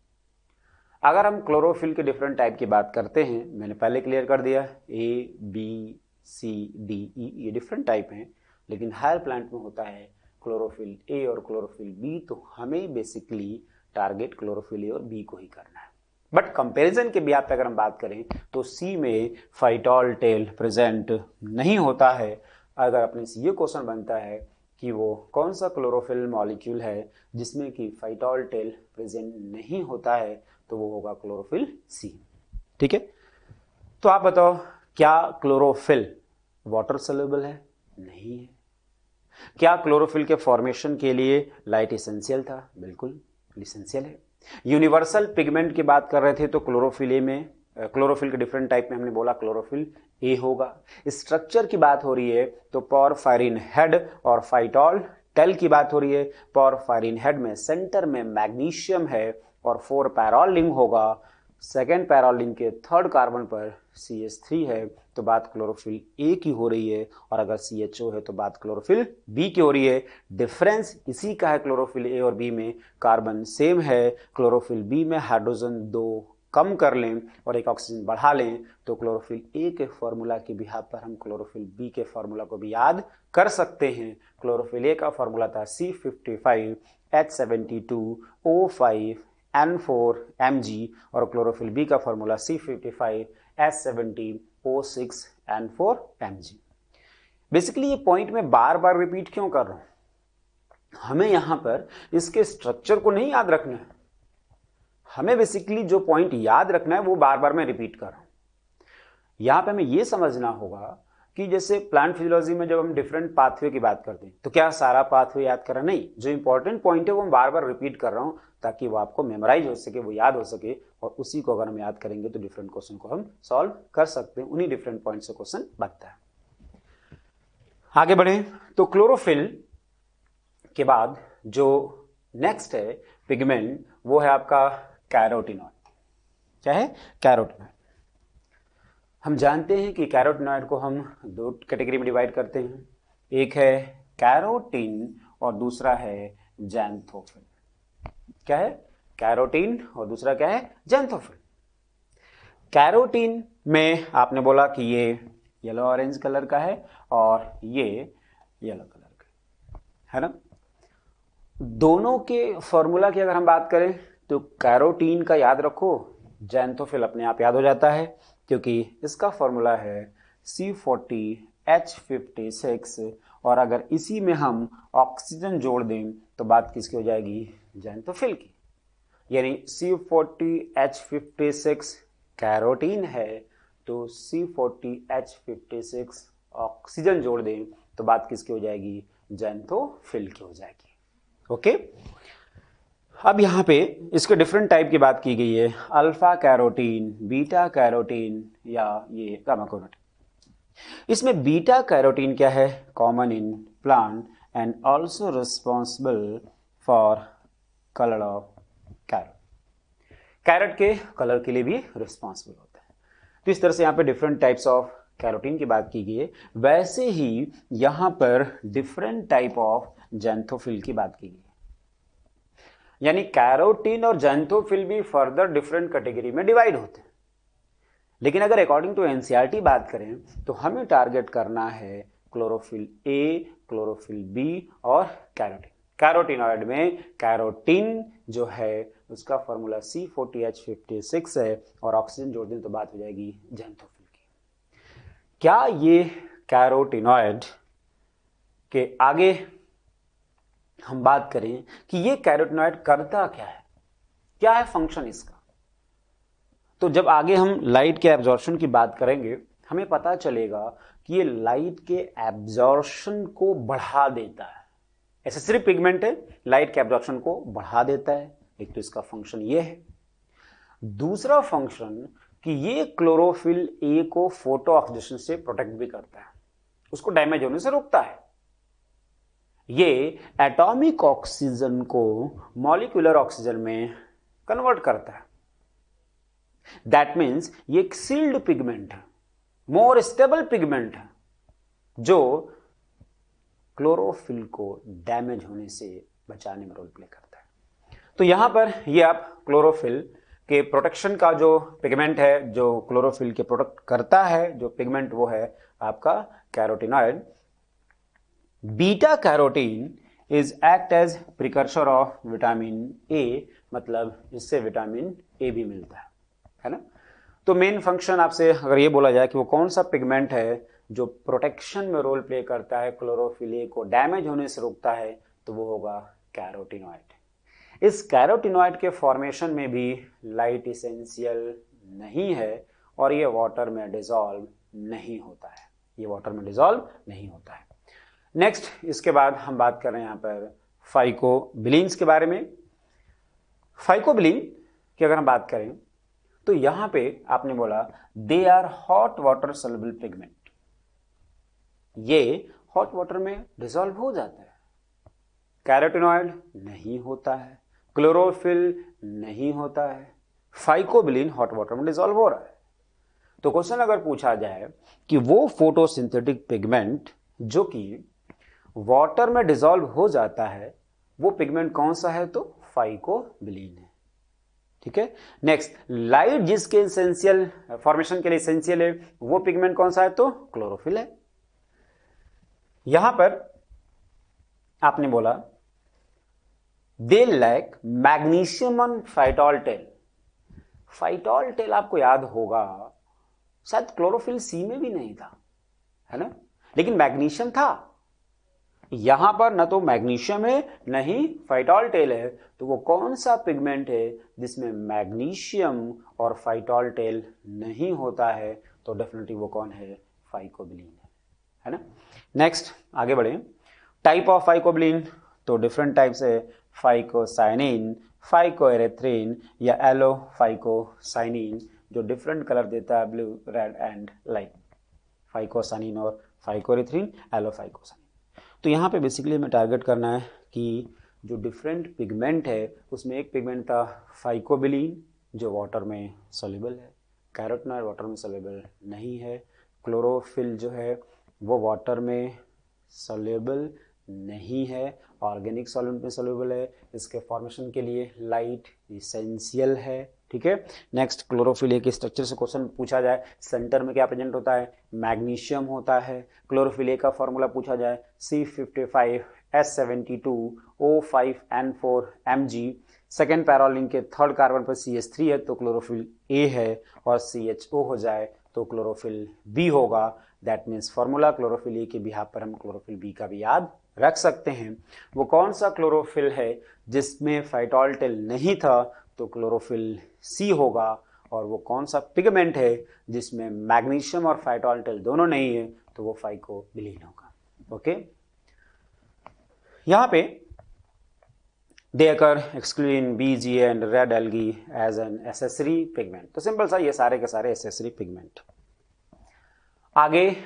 अगर हम क्लोरोफिल के डिफरेंट टाइप की बात करते हैं, मैंने पहले क्लियर कर दिया, A B C D E ये डिफरेंट टाइप हैं, लेकिन हायर प्लांट में होता है क्लोरोफिल ए और क्लोरोफिल बी, तो हमें बेसिकली टारगेट क्लोरोफिल ए और बी को ही करना है। बट कंपैरिजन के भी आप अगर हम बात करें तो सी में फाइटोल टेल प्रेजेंट नहीं होता है। अगर अपने से ये क्वेश्चन बनता है कि वो कौन सा क्लोरोफिल मॉलिक्यूल है जिसमें कि फाइटोल टेल प्रेजेंट नहीं होता है, तो वो होगा क्लोरोफिल सी। ठीक है, तो आप बताओ क्या क्लोरोफिल वाटर सोल्यूबल है? नहीं है। क्या क्लोरोफिल के फॉर्मेशन के लिए लाइट एसेंशियल था? बिल्कुल एसेंशियल है। यूनिवर्सल पिगमेंट की बात कर रहे थे तो क्लोरोफिल ए में, क्लोरोफिल के डिफरेंट टाइप में हमने बोला क्लोरोफिल ए होगा। स्ट्रक्चर की बात हो रही है तो पोरफायरिन हेड और फाइटोल टेल की बात हो रही है। पोरफायरिन हेड में सेंटर में मैग्नीशियम है और 4 पैराल रिंग होगा। सेकेंड पैराल रिंग के थर्ड कार्बन पर CH3 है, तो बात क्लोरोफिल ए की हो रही है, और अगर CHO है तो बात क्लोरोफिल बी की हो रही है। डिफरेंस इसी का है, क्लोरोफिल ए और बी में कार्बन सेम है। क्लोरोफिल बी में हाइड्रोजन 2 कम कर लें और एक ऑक्सीजन बढ़ा लें तो क्लोरोफिल ए के फॉर्मूला के बिहाफ पर हम क्लोरोफिल बी के फॉर्मूला को भी याद कर सकते हैं। क्लोरोफिल ए का फॉर्मूला था C55H72O5N4Mg और क्लोरोफिल बी का फॉर्मूला C55H70O6N4Mg। बेसिकली ये पॉइंट मैं बार बार रिपीट क्यों कर रहा हूं, हमें यहां पर इसके स्ट्रक्चर को नहीं याद रखना है, हमें बेसिकली जो पॉइंट याद रखना है वो बार बार मैं रिपीट कर रहा हूं। यहां पे हमें यह समझना होगा कि जैसे प्लांट फिजियोलॉजी में जब हम डिफरेंट पाथवे की बात करते हैं तो क्या सारा पाथवे याद करा, नहीं, जो इंपॉर्टेंट पॉइंट है वो मैं बार बार रिपीट कर रहा हूं ताकि वो आपको मेमोराइज हो सके, वो याद हो सके, और उसी को अगर हम याद करेंगे तो डिफरेंट क्वेश्चन को हम सॉल्व कर सकते हैं, उन्हीं डिफरेंट पॉइंट से क्वेश्चन बनता है। आगे बढ़े तो क्लोरोफिल के बाद जो नेक्स्ट है पिगमेंट वो है आपका कैरोटीनॉइड। क्या है? कैरोटीनॉइड। हम जानते हैं कि कैरोटीनॉइड को हम दो कैटेगरी में डिवाइड करते हैं, एक है कैरोटीन और दूसरा है जैंथोफिल। क्या है? कैरोटीन और दूसरा क्या है? जैंथोफिल। कैरोटीन में आपने बोला कि ये येलो ऑरेंज कलर का है और ये येलो कलर का है ना। दोनों के फॉर्मूला की अगर हम बात करें तो कैरोटीन का याद रखो, जैंथोफिल अपने आप याद हो जाता है क्योंकि इसका फॉर्मूला है C40H56, और अगर इसी में हम ऑक्सीजन जोड़ दें तो बात किसकी हो जाएगी? जैंथोफिल की। यानी C40H56 कैरोटीन है तो C40H56 ऑक्सीजन जोड़ दें तो बात किसकी हो जाएगी? जैंथोफिल की हो जाएगी। ओके, अब यहां पे इसके डिफरेंट टाइप की बात की गई है, अल्फा कैरोटीन, बीटा कैरोटीन या ये गामा कैरोटीन। इसमें बीटा कैरोटीन क्या है? Common in plant and also responsible for colour of carrot. Carrot के कलर के लिए भी रिस्पॉन्सिबल होता है। तो इस तरह से यहाँ पे डिफरेंट टाइप्स ऑफ कैरोटीन की बात की गई है। वैसे ही यहां पर डिफरेंट टाइप ऑफ जैंथोफिल की बात की गई है, यानी कैरोटीन और जैंथोफिल भी फर्दर डिफरेंट कैटेगरी में डिवाइड होते हैं। लेकिन अगर अकॉर्डिंग टू एनसीईआरटी बात करें तो हमें टारगेट करना है क्लोरोफिल ए, क्लोरोफिल बी और कैरोटीन। कैरोटीनॉइड में कैरोटीन जो है उसका फॉर्मूला C40H56 है और ऑक्सीजन जोड़ दें तो बात हो जाएगी जैंथोफिल की। क्या ये कैरोटीनॉइड के आगे हम बात करें कि ये कैरोटीनॉइड करता क्या है फंक्शन इसका, तो जब आगे हम लाइट के एब्जॉर्प्शन की बात करेंगे हमें पता चलेगा कि ये लाइट के एब्जॉर्प्शन को बढ़ा देता है। ऐसे सिर्फ पिगमेंट है, लाइट के एब्जॉर्प्शन को बढ़ा देता है। एक तो इसका फंक्शन ये है, दूसरा फंक्शन कि ये क्लोरोफिल ए को फोटो ऑक्सीडेशन से प्रोटेक्ट भी करता है, उसको डैमेज होने से रोकता है। ये एटॉमिक ऑक्सीजन को मॉलिक्यूलर ऑक्सीजन में कन्वर्ट करता है। दैट मीन्स ये एक सील्ड पिगमेंट है, मोर स्टेबल पिगमेंट है, जो क्लोरोफिल को डैमेज होने से बचाने में रोल प्ले करता है। तो यहां पर ये आप क्लोरोफिल के प्रोटेक्शन का जो पिगमेंट है, जो क्लोरोफिल के प्रोटेक्ट करता है जो पिगमेंट, वो है आपका carotenoid. Beta carotene is act as precursor of vitamin A, मतलब इससे विटामिन ए भी मिलता है ना। तो मेन फंक्शन आपसे अगर ये बोला जाए कि वो कौन सा पिगमेंट है जो प्रोटेक्शन में रोल प्ले करता है, क्लोरोफिल ए को डैमेज होने से रोकता है, तो वो होगा कैरोटीनॉइड। इस कैरोटीनॉइड के फॉर्मेशन में भी लाइट इसेंशियल नहीं है और ये वाटर में डिसॉल्व नहीं होता है, नेक्स्ट इसके बाद हम बात कर रहे हैं यहां पर फाइकोबिलीन्स के बारे में। फाइकोबिलीन की अगर हम बात करें तो यहां पे आपने बोला they are hot water soluble pigment, ये हॉट वाटर में डिसॉल्व हो जाता है। कैरोटीनॉइड नहीं होता है, क्लोरोफिल नहीं होता है, फाइकोबिलीन हॉट वाटर में डिसॉल्व हो रहा है। तो क्वेश्चन अगर पूछा जाए कि वो फोटोसिंथेटिक पिगमेंट जो कि वाटर में डिसॉल्व हो जाता है वो पिगमेंट कौन सा है, तो फाइकोबिलीन है। ठीक है, नेक्स्ट लाइट जिसके एसेंशियल फॉर्मेशन के लिए एसेंशियल है वो पिगमेंट कौन सा है, तो क्लोरोफिल है। यहां पर आपने बोला they lack magnesium on phytol tail. Phytol tail आपको याद होगा शायद क्लोरोफिल सी में भी नहीं था, है ना। लेकिन मैग्नीशियम था। यहां पर न तो मैग्नीशियम है न ही फाइटॉल टेल है, तो वो कौन सा पिगमेंट है जिसमें मैग्नीशियम और फाइटॉल टेल नहीं होता है? तो डेफिनेटली वो कौन है? फाइकोबिलीन है ना। नेक्स्ट आगे बढ़े। टाइप ऑफ फाइकोबिलीन, तो डिफरेंट टाइप्स है, फाइकोसाइनिन, फाइकोएरेथ्रिन या एलोफाइकोसाइनिन, जो डिफरेंट कलर देता है, blue, red and light. Phycocyanin और फाइकोएरेथ्रिन, एलोफाइकोसाइनिन। तो यहाँ पे बेसिकली हमें टारगेट करना है कि जो डिफरेंट पिगमेंट है उसमें एक पिगमेंट था फाइकोबिलीन जो वाटर में सॉल्युबल है, कैरोटिनॉइड वाटर में सॉल्युबल नहीं है, क्लोरोफिल जो है वो वाटर में सॉल्युबल नहीं है, ऑर्गेनिक सॉल्वेंट में सॉल्युबल है, इसके फॉर्मेशन के लिए लाइट इसेंशियल है। ठीक है। नेक्स्ट, क्लोरोफिल ए के स्ट्रक्चर से क्वेश्चन पूछा जाए, सेंटर में क्या प्रेजेंट होता है? मैग्नीशियम होता है। क्लोरोफिल ए का फॉर्मूला पूछा जाए, C55H72O5N4Mg। सेकेंड पैरा लिंक के थर्ड कार्बन पर CH3 है तो क्लोरोफिल ए है, और CHO हो जाए तो क्लोरोफिल बी होगा। That means formula chlorophyll A के बिहाफ पर हम क्लोरोफिल बी का भी याद रख सकते हैं। वो कौन सा क्लोरोफिल है जिसमें फाइटॉल टेल नहीं था? तो क्लोरोफिल सी होगा। और वो कौन सा पिगमेंट है जिसमें मैग्नीशियम और फाइटॉल टेल दोनों नहीं है? तो वो फाइकोबिलीन होगा। ओके, यहां पे they occur exclusively in BG and red algae as an accessory pigment। तो सिंपल सा ये सारे के सारे accessory pigment। आगे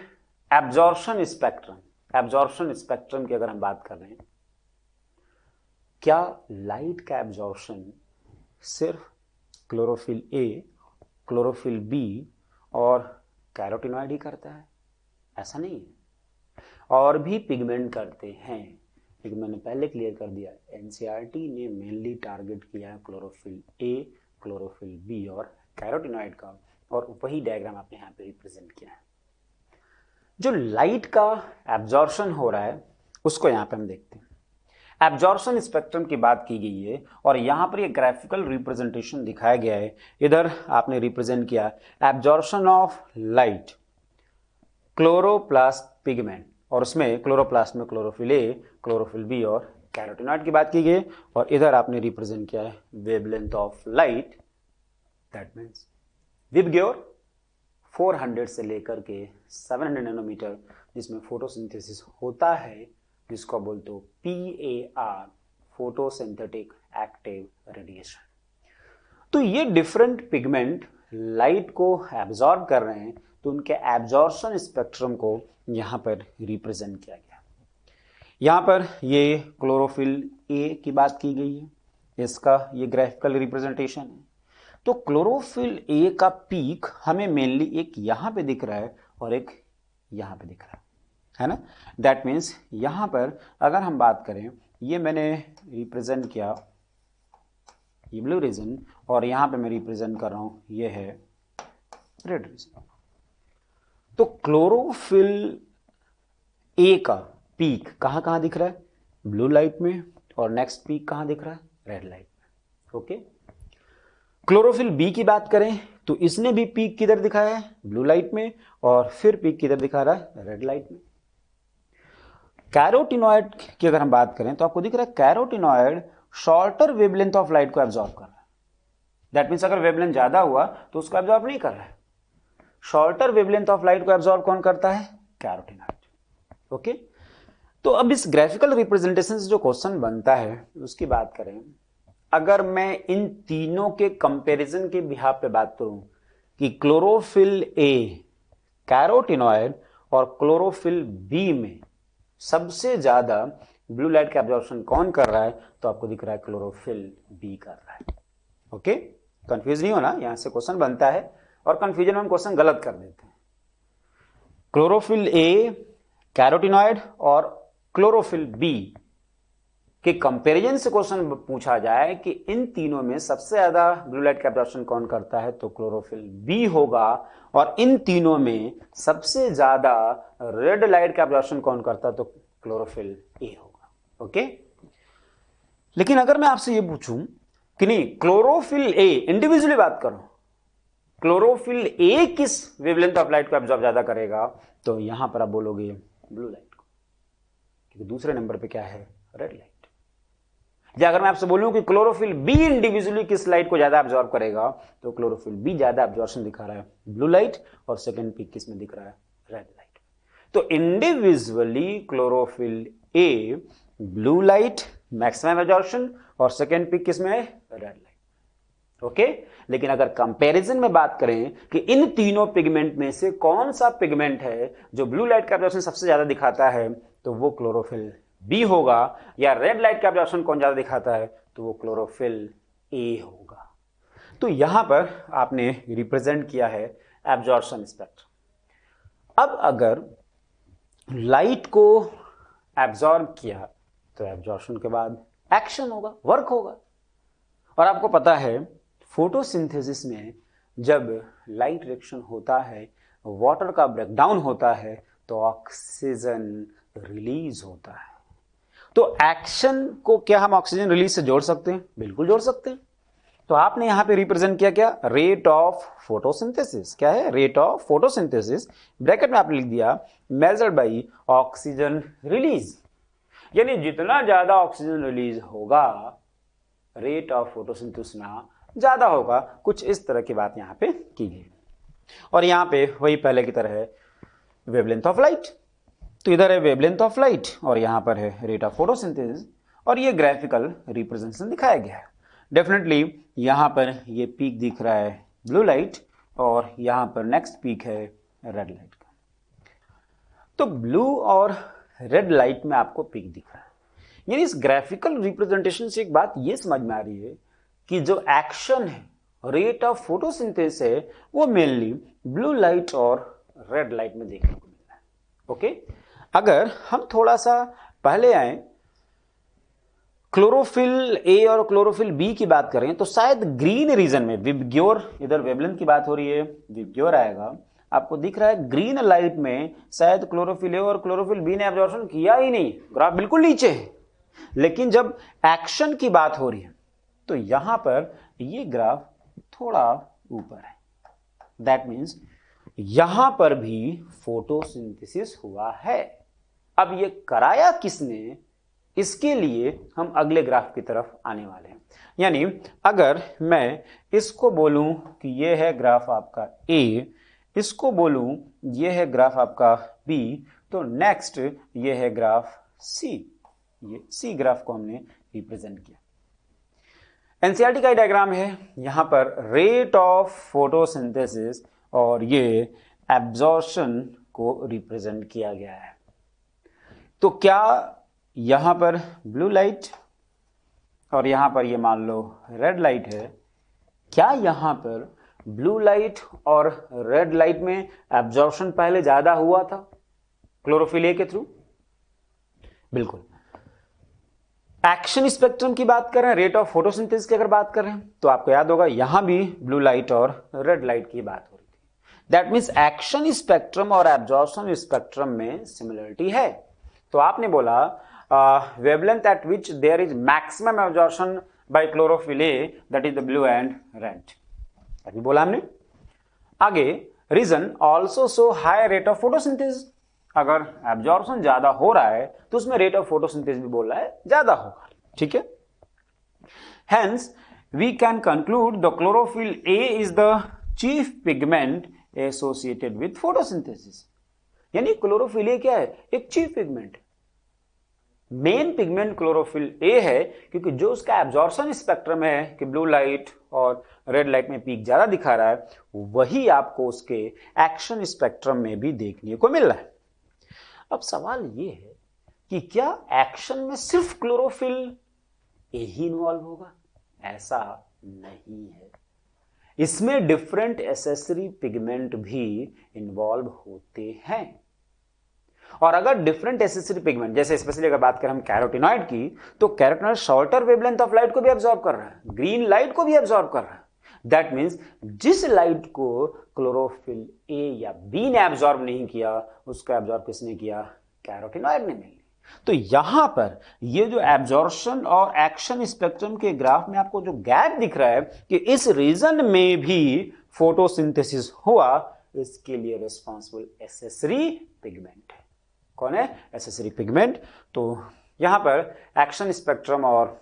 एब्जॉर्प्शन स्पेक्ट्रम। एब्जॉर्प्शन स्पेक्ट्रम की अगर हम बात कर रहे हैं, क्या लाइट का एब्जॉर्प्शन सिर्फ क्लोरोफिल ए, क्लोरोफिल बी और कैरोटिनॉइड ही करता है? ऐसा नहीं है, और भी पिगमेंट करते हैं, लेकिन मैंने पहले क्लियर कर दिया, एनसीईआरटी ने मेनली टारगेट किया है क्लोरोफिल ए, क्लोरोफिल बी और कैरोटिनॉइड का, और वही डायग्राम आपने यहाँ पे रिप्रेजेंट किया है। जो लाइट का एब्जॉर्प्शन हो रहा है उसको यहाँ पे हम देखते हैं। एब्जॉर्प्शन स्पेक्ट्रम की बात की गई है और यहाँ पर ये ग्राफिकल रिप्रेजेंटेशन दिखाया गया है। इधर आपने रिप्रेजेंट किया absorption of light, chloroplast pigment, और उसमें क्लोरोप्लास्ट में क्लोरोफिल ए, क्लोरोफिल बी और कैरोटिनॉइड की बात की गई, और इधर आपने रिप्रेजेंट किया है wavelength of light, that means VIBGYOR 400 से लेकर के 700 नैनोमीटर, जिसमें फोटोसिंथेसिस होता है, जिसको बोलते हो PAR, फोटोसिंथेटिक एक्टिव रेडिएशन। तो ये डिफरेंट पिगमेंट लाइट को एब्जॉर्ब कर रहे हैं, तो उनके एब्जॉर्प्शन स्पेक्ट्रम को यहां पर रिप्रेजेंट किया गया। यहां पर ये क्लोरोफिल ए की बात की गई है, इसका ये ग्राफिकल रिप्रेजेंटेशन है। तो क्लोरोफिल ए का पीक हमें मेनली एक यहां पे दिख रहा है और एक यहां पे दिख रहा है ना। दैट मीन्स यहां पर अगर हम बात करें, ये मैंने रिप्रेजेंट किया ये ब्लू रीजन, और यहां पे मैं रिप्रेजेंट कर रहा हूं ये है रेड रीजन। तो क्लोरोफिल ए का पीक कहां कहां दिख रहा है? ब्लू लाइट में, और नेक्स्ट पीक कहां दिख रहा है? रेड लाइट में। ओके, क्लोरोफिल बी की बात करें तो इसने भी पीक किधर दिखाया है? ब्लू लाइट में, और फिर पीक किधर दिखा रहा है? रेड लाइट में। कैरोटिनॉइड की अगर हम बात करें तो आपको दिख रहा है carotenoid shorter wavelength of light को एब्जॉर्ब कर रहा है। दैट मीन्स अगर वेवलेंथ ज्यादा हुआ तो उसको एब्जॉर्ब नहीं कर रहा है। शॉर्टर वेवलेंथ ऑफ लाइट को एब्जॉर्ब कौन करता है? कैरोटिनॉइड। ओके, तो अब इस ग्राफिकल रिप्रेजेंटेशन से जो क्वेश्चन बनता है उसकी बात करें, अगर मैं इन तीनों के कंपैरिजन के बिहाफ पे बात करूं कि क्लोरोफिल ए, कैरोटिनॉइड और क्लोरोफिल बी में सबसे ज्यादा ब्लू लाइट का एब्जॉर्प्शन कौन कर रहा है, तो आपको दिख रहा है क्लोरोफिल बी कर रहा है। ओके, कंफ्यूज नहीं होना, यहां से क्वेश्चन बनता है और कंफ्यूजन में हम क्वेश्चन गलत कर देते हैं। क्लोरोफिल ए, कैरोटिनॉइड और क्लोरोफिल बी के कंपैरिजन से क्वेश्चन पूछा जाए कि इन तीनों में सबसे ज्यादा ब्लू लाइट का एब्जॉर्प्शन कौन करता है, तो क्लोरोफिल बी होगा, और इन तीनों में सबसे ज्यादा रेड लाइट का एब्जॉर्प्शन कौन करता है, तो क्लोरोफिल ए होगा। ओके, लेकिन अगर मैं आपसे ये पूछूं कि नहीं क्लोरोफिल ए, इंडिविजुअली बात करो, क्लोरोफिल ए किस वेवलेंथ ऑफ लाइट को एब्जॉर्ब ज्यादा करेगा, तो यहां पर आप बोलोगे ब्लू लाइट को, क्योंकि दूसरे नंबर पे क्या है, रेड लाइट। या अगर मैं आपसे बोलूं कि क्लोरोफिल बी इंडिविजुअली किस लाइट को ज्यादा एब्जॉर्ब करेगा, तो क्लोरोफिल बी ज्यादा एब्जॉर्प्शन दिखा रहा है ब्लू लाइट, और सेकंड पीक किस में दिख रहा है, रेड लाइट। तो individually chlorophyll A blue light maximum absorption, और सेकंड पीक किस में है, रेड लाइट। ओके, लेकिन अगर कंपैरिजन में बात करें कि इन तीनों पिगमेंट में से कौन सा पिगमेंट है जो ब्लू लाइट का एब्जॉर्प्शन सबसे ज्यादा दिखाता है, तो वो क्लोरोफिल बी होगा। या रेड लाइट का एब्जॉर्प्शन कौन ज्यादा दिखाता है, तो वो क्लोरोफिल ए होगा। तो यहां पर आपने रिप्रेजेंट किया है एब्जॉर्प्शन स्पेक्ट्रम। अब अगर लाइट को एब्जॉर्ब किया तो एब्जॉर्प्शन के बाद एक्शन होगा, वर्क होगा। और आपको पता है फोटोसिंथेसिस में जब लाइट रिएक्शन होता है, वाटर का ब्रेकडाउन होता है, तो ऑक्सीजन रिलीज होता है। तो एक्शन को क्या हम ऑक्सीजन रिलीज से जोड़ सकते हैं? बिल्कुल जोड़ सकते हैं। तो आपने यहां पे रिप्रेजेंट किया क्या, रेट ऑफ फोटोसिंथेसिस। क्या है, रेट ऑफ फोटोसिंथेसिस, ब्रैकेट में आपने लिख दिया मेजर्ड बाय ऑक्सीजन रिलीज। यानी जितना ज्यादा ऑक्सीजन रिलीज होगा, रेट ऑफ फोटोसिंथेसिस ज्यादा होगा। कुछ इस तरह की बात यहां पे की गई। और यहां पे वही पहले की तरह है वेवलेंथ ऑफ लाइट। तो इधर है वेवलेंथ ऑफ लाइट और यहां पर है रेट ऑफ फोटोसिंथेसिस, और ये ग्राफिकल रिप्रेजेंटेशन दिखाया गया है। डेफिनेटली यहां पर ये पीक दिख रहा है ब्लू लाइट, और यहां पर नेक्स्ट पीक है रेड लाइट का। तो ब्लू और रेड लाइट में आपको पीक दिख रहा है। यानी इस ग्राफिकल रिप्रेजेंटेशन से एक बात ये समझ में आ रही है कि जो एक्शन है, रेट ऑफ फोटोसिंथेसिस है, वो मेनली ब्लू लाइट और रेड लाइट में देखने को मिल रहा है। ओके, अगर हम थोड़ा सा पहले आए, क्लोरोफिल ए और क्लोरोफिल बी की बात करें, तो शायद ग्रीन रीजन में विबग्योर, इधर वेवलेंथ की बात हो रही है, विबग्योर आएगा, आपको दिख रहा है ग्रीन लाइट में शायद क्लोरोफिल ए और क्लोरोफिल बी ने एब्जॉर्प्शन किया ही नहीं, ग्राफ बिल्कुल नीचे है। लेकिन जब एक्शन की बात हो रही है, तो यहां पर ये ग्राफ थोड़ा ऊपर है। दैट मीन्स यहां पर भी फोटोसिंथेसिस हुआ है। अब ये कराया किसने, इसके लिए हम अगले ग्राफ की तरफ आने वाले हैं। यानी अगर मैं इसको बोलूं कि ये है ग्राफ आपका ए, इसको बोलूं ये है ग्राफ आपका बी, तो नेक्स्ट ये है ग्राफ सी। ये सी ग्राफ को हमने रिप्रेजेंट किया। एनसीईआरटी का डायग्राम है, यहां पर रेट ऑफ फोटोसिंथेसिस और ये एब्जॉर्प्शन को रिप्रेजेंट किया गया है। तो क्या यहां पर ब्लू लाइट और यहां पर ये मान लो रेड लाइट है, क्या यहां पर ब्लू लाइट और रेड लाइट में एब्जॉर्प्शन पहले ज्यादा हुआ था क्लोरोफिल ए के थ्रू? बिल्कुल। एक्शन स्पेक्ट्रम की बात कर रहे हैं, रेट ऑफ फोटोसिंथेसिस की अगर बात कर रहे हैं, तो आपको याद होगा यहां भी ब्लू लाइट और रेड लाइट की बात हो रही थी। दैट मीन्स एक्शन स्पेक्ट्रम और एब्जॉर्प्शन स्पेक्ट्रम में सिमिलरिटी है। तो आपने बोला wavelength at which there is maximum absorption by chlorophyll A, that is the blue and red, अभी बोला हमने। आगे region also show high rate of photosynthesis, अगर एब्जॉर्प्शन ज्यादा हो रहा है तो उसमें रेट ऑफ फोटोसिंथेसिस भी बोल रहा है ज्यादा होगा। ठीक है, hence we can conclude the chlorophyll A is the chief pigment associated with photosynthesis. यानी क्लोरोफिल ए क्या है, एक chief pigment, main pigment chlorophyll A है, क्योंकि जो उसका एब्जॉर्प्शन स्पेक्ट्रम है कि ब्लू लाइट और रेड लाइट में पीक ज्यादा दिखा रहा है, वही आपको उसके एक्शन स्पेक्ट्रम में भी देखने को मिल रहा है। अब सवाल यह है कि क्या एक्शन में सिर्फ क्लोरोफिल ए ही इन्वॉल्व होगा? ऐसा नहीं है, इसमें डिफरेंट एसेसरी पिगमेंट भी इन्वॉल्व होते हैं। और अगर डिफरेंट एसेसरी पिगमेंट, जैसे स्पेशली अगर बात करें हम कैरोटिनॉइड की, तो carotenoid shorter wavelength of light को भी एब्जॉर्ब कर रहा है, ग्रीन लाइट को भी एब्जॉर्ब कर रहा है। दैट मीन्स जिस लाइट को क्लोरोफिल ए या बी ने एब्जॉर्ब नहीं किया, उसका एब्जॉर्ब किसने किया, कैरोटिनॉइड ने नहीं। तो यहां पर ये जो एब्जॉर्प्शन और एक्शन स्पेक्ट्रम के ग्राफ में आपको जो गैप दिख रहा है कि इस रीजन में भी फोटोसिंथेसिस हुआ, इसके लिए रिस्पॉन्सिबल एसेसरी पिगमेंट है। कौन है? Accessory pigment. तो यहाँ पर एक्शन स्पेक्ट्रम और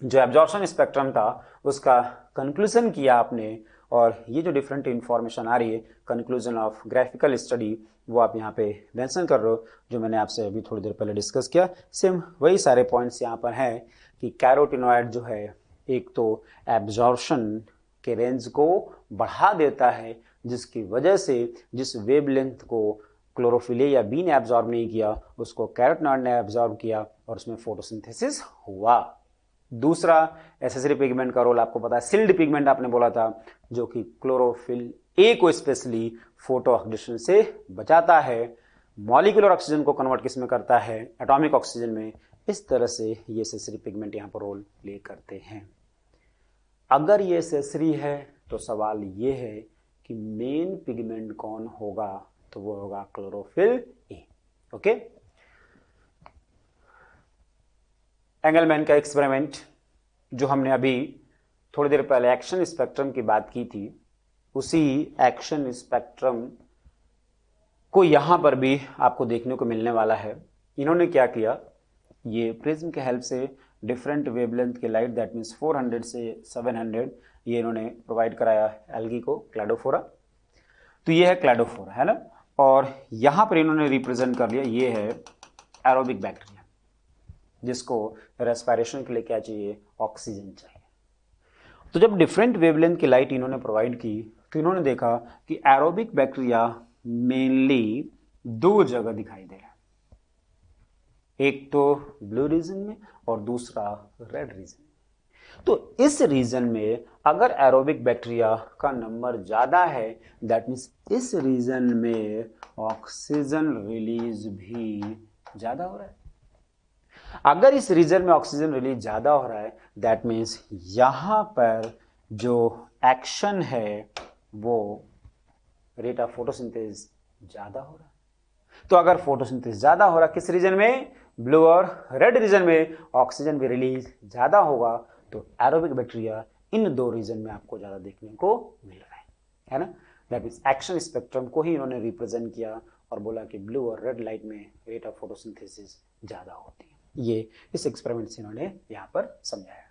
जो एब्जॉर्प्शन स्पेक्ट्रम था उसका कंक्लूजन किया आपने, और ये जो डिफरेंट इंफॉर्मेशन आ रही है कंक्लूजन ऑफ ग्राफिकल स्टडी वो आप यहाँ पे मेंशन कर रहे हो, जो मैंने आपसे अभी थोड़ी देर पहले डिस्कस किया। सेम वही सारे पॉइंट्स यहाँ पर हैं कि कैरोटिनॉइड जो है एक तो एब्जॉर्प्शन के रेंज को बढ़ा देता है, जिसकी वजह से जिस वेवलेंथ को क्लोरोफिल या बी ने एब्जॉर्ब नहीं किया उसको कैरोटिनॉइड ने एब्जॉर्ब किया और उसमें फोटोसिंथेसिस हुआ। दूसरा एसेसरी पिगमेंट का रोल आपको पता है, सिल्ड पिगमेंट आपने बोला था, जो कि क्लोरोफिल ए को स्पेशली फोटो ऑक्सीडेशन से बचाता है, मॉलिक्यूलर ऑक्सीजन को कन्वर्ट किस में करता है? एटॉमिक ऑक्सीजन में। इस तरह से ये एसेसरी पिगमेंट यहाँ पर रोल प्ले करते हैं। अगर ये एसेसरी है तो सवाल ये है कि मेन पिगमेंट कौन होगा? तो वो होगा क्लोरोफिल ए। ओके, एंगलमैन का एक्सपेरिमेंट जो हमने अभी थोड़ी देर पहले एक्शन स्पेक्ट्रम की बात की थी, उसी एक्शन स्पेक्ट्रम को यहां पर भी आपको देखने को मिलने वाला है। इन्होंने क्या किया, ये प्रिज्म के हेल्प से डिफरेंट वेवलेंथ के लाइट, दैट मीन्स 400 से 700, ये इन्होंने प्रोवाइड कराया एल्गी को, क्लैडोफोरा। तो ये है क्लैडोफोरा, है ना। और यहां पर इन्होंने रिप्रेजेंट कर लिया, ये है एरोबिक बैक्टीरिया, जिसको रेस्पिरेशन के लिए क्या चाहिए? ऑक्सीजन चाहिए। तो जब डिफरेंट वेवलेंथ की लाइट इन्होंने प्रोवाइड की तो इन्होंने देखा कि एरोबिक बैक्टीरिया मेनली दो जगह दिखाई दे रहा है, एक तो ब्लू रीजन में और दूसरा रेड रीजन में। तो इस रीजन में अगर एरोबिक बैक्टीरिया का नंबर ज्यादा है, दैट मीन्स इस रीजन में ऑक्सीजन रिलीज भी ज्यादा हो रहा है। अगर इस रीजन में ऑक्सीजन रिलीज ज्यादा हो रहा है, दैट मीन्स यहां पर जो एक्शन है वो रेट ऑफ फोटोसिंथेसिस ज्यादा हो रहा है। तो अगर फोटोसिंथेसिस ज्यादा हो रहा है किस रीजन में? ब्लू और रेड रीजन में, ऑक्सीजन भी रिलीज ज्यादा होगा। तो एरोबिक बैक्टीरिया इन दो रीजन में आपको ज्यादा देखने को मिल रहा है ना। दैट मीन्स एक्शन स्पेक्ट्रम को ही इन्होंने रिप्रेजेंट किया और बोला कि ब्लू और रेड लाइट में रेट ऑफ फोटोसिंथेसिस ज्यादा होती है। ये इस एक्सपेरिमेंट से इन्होंने यहां पर समझाया।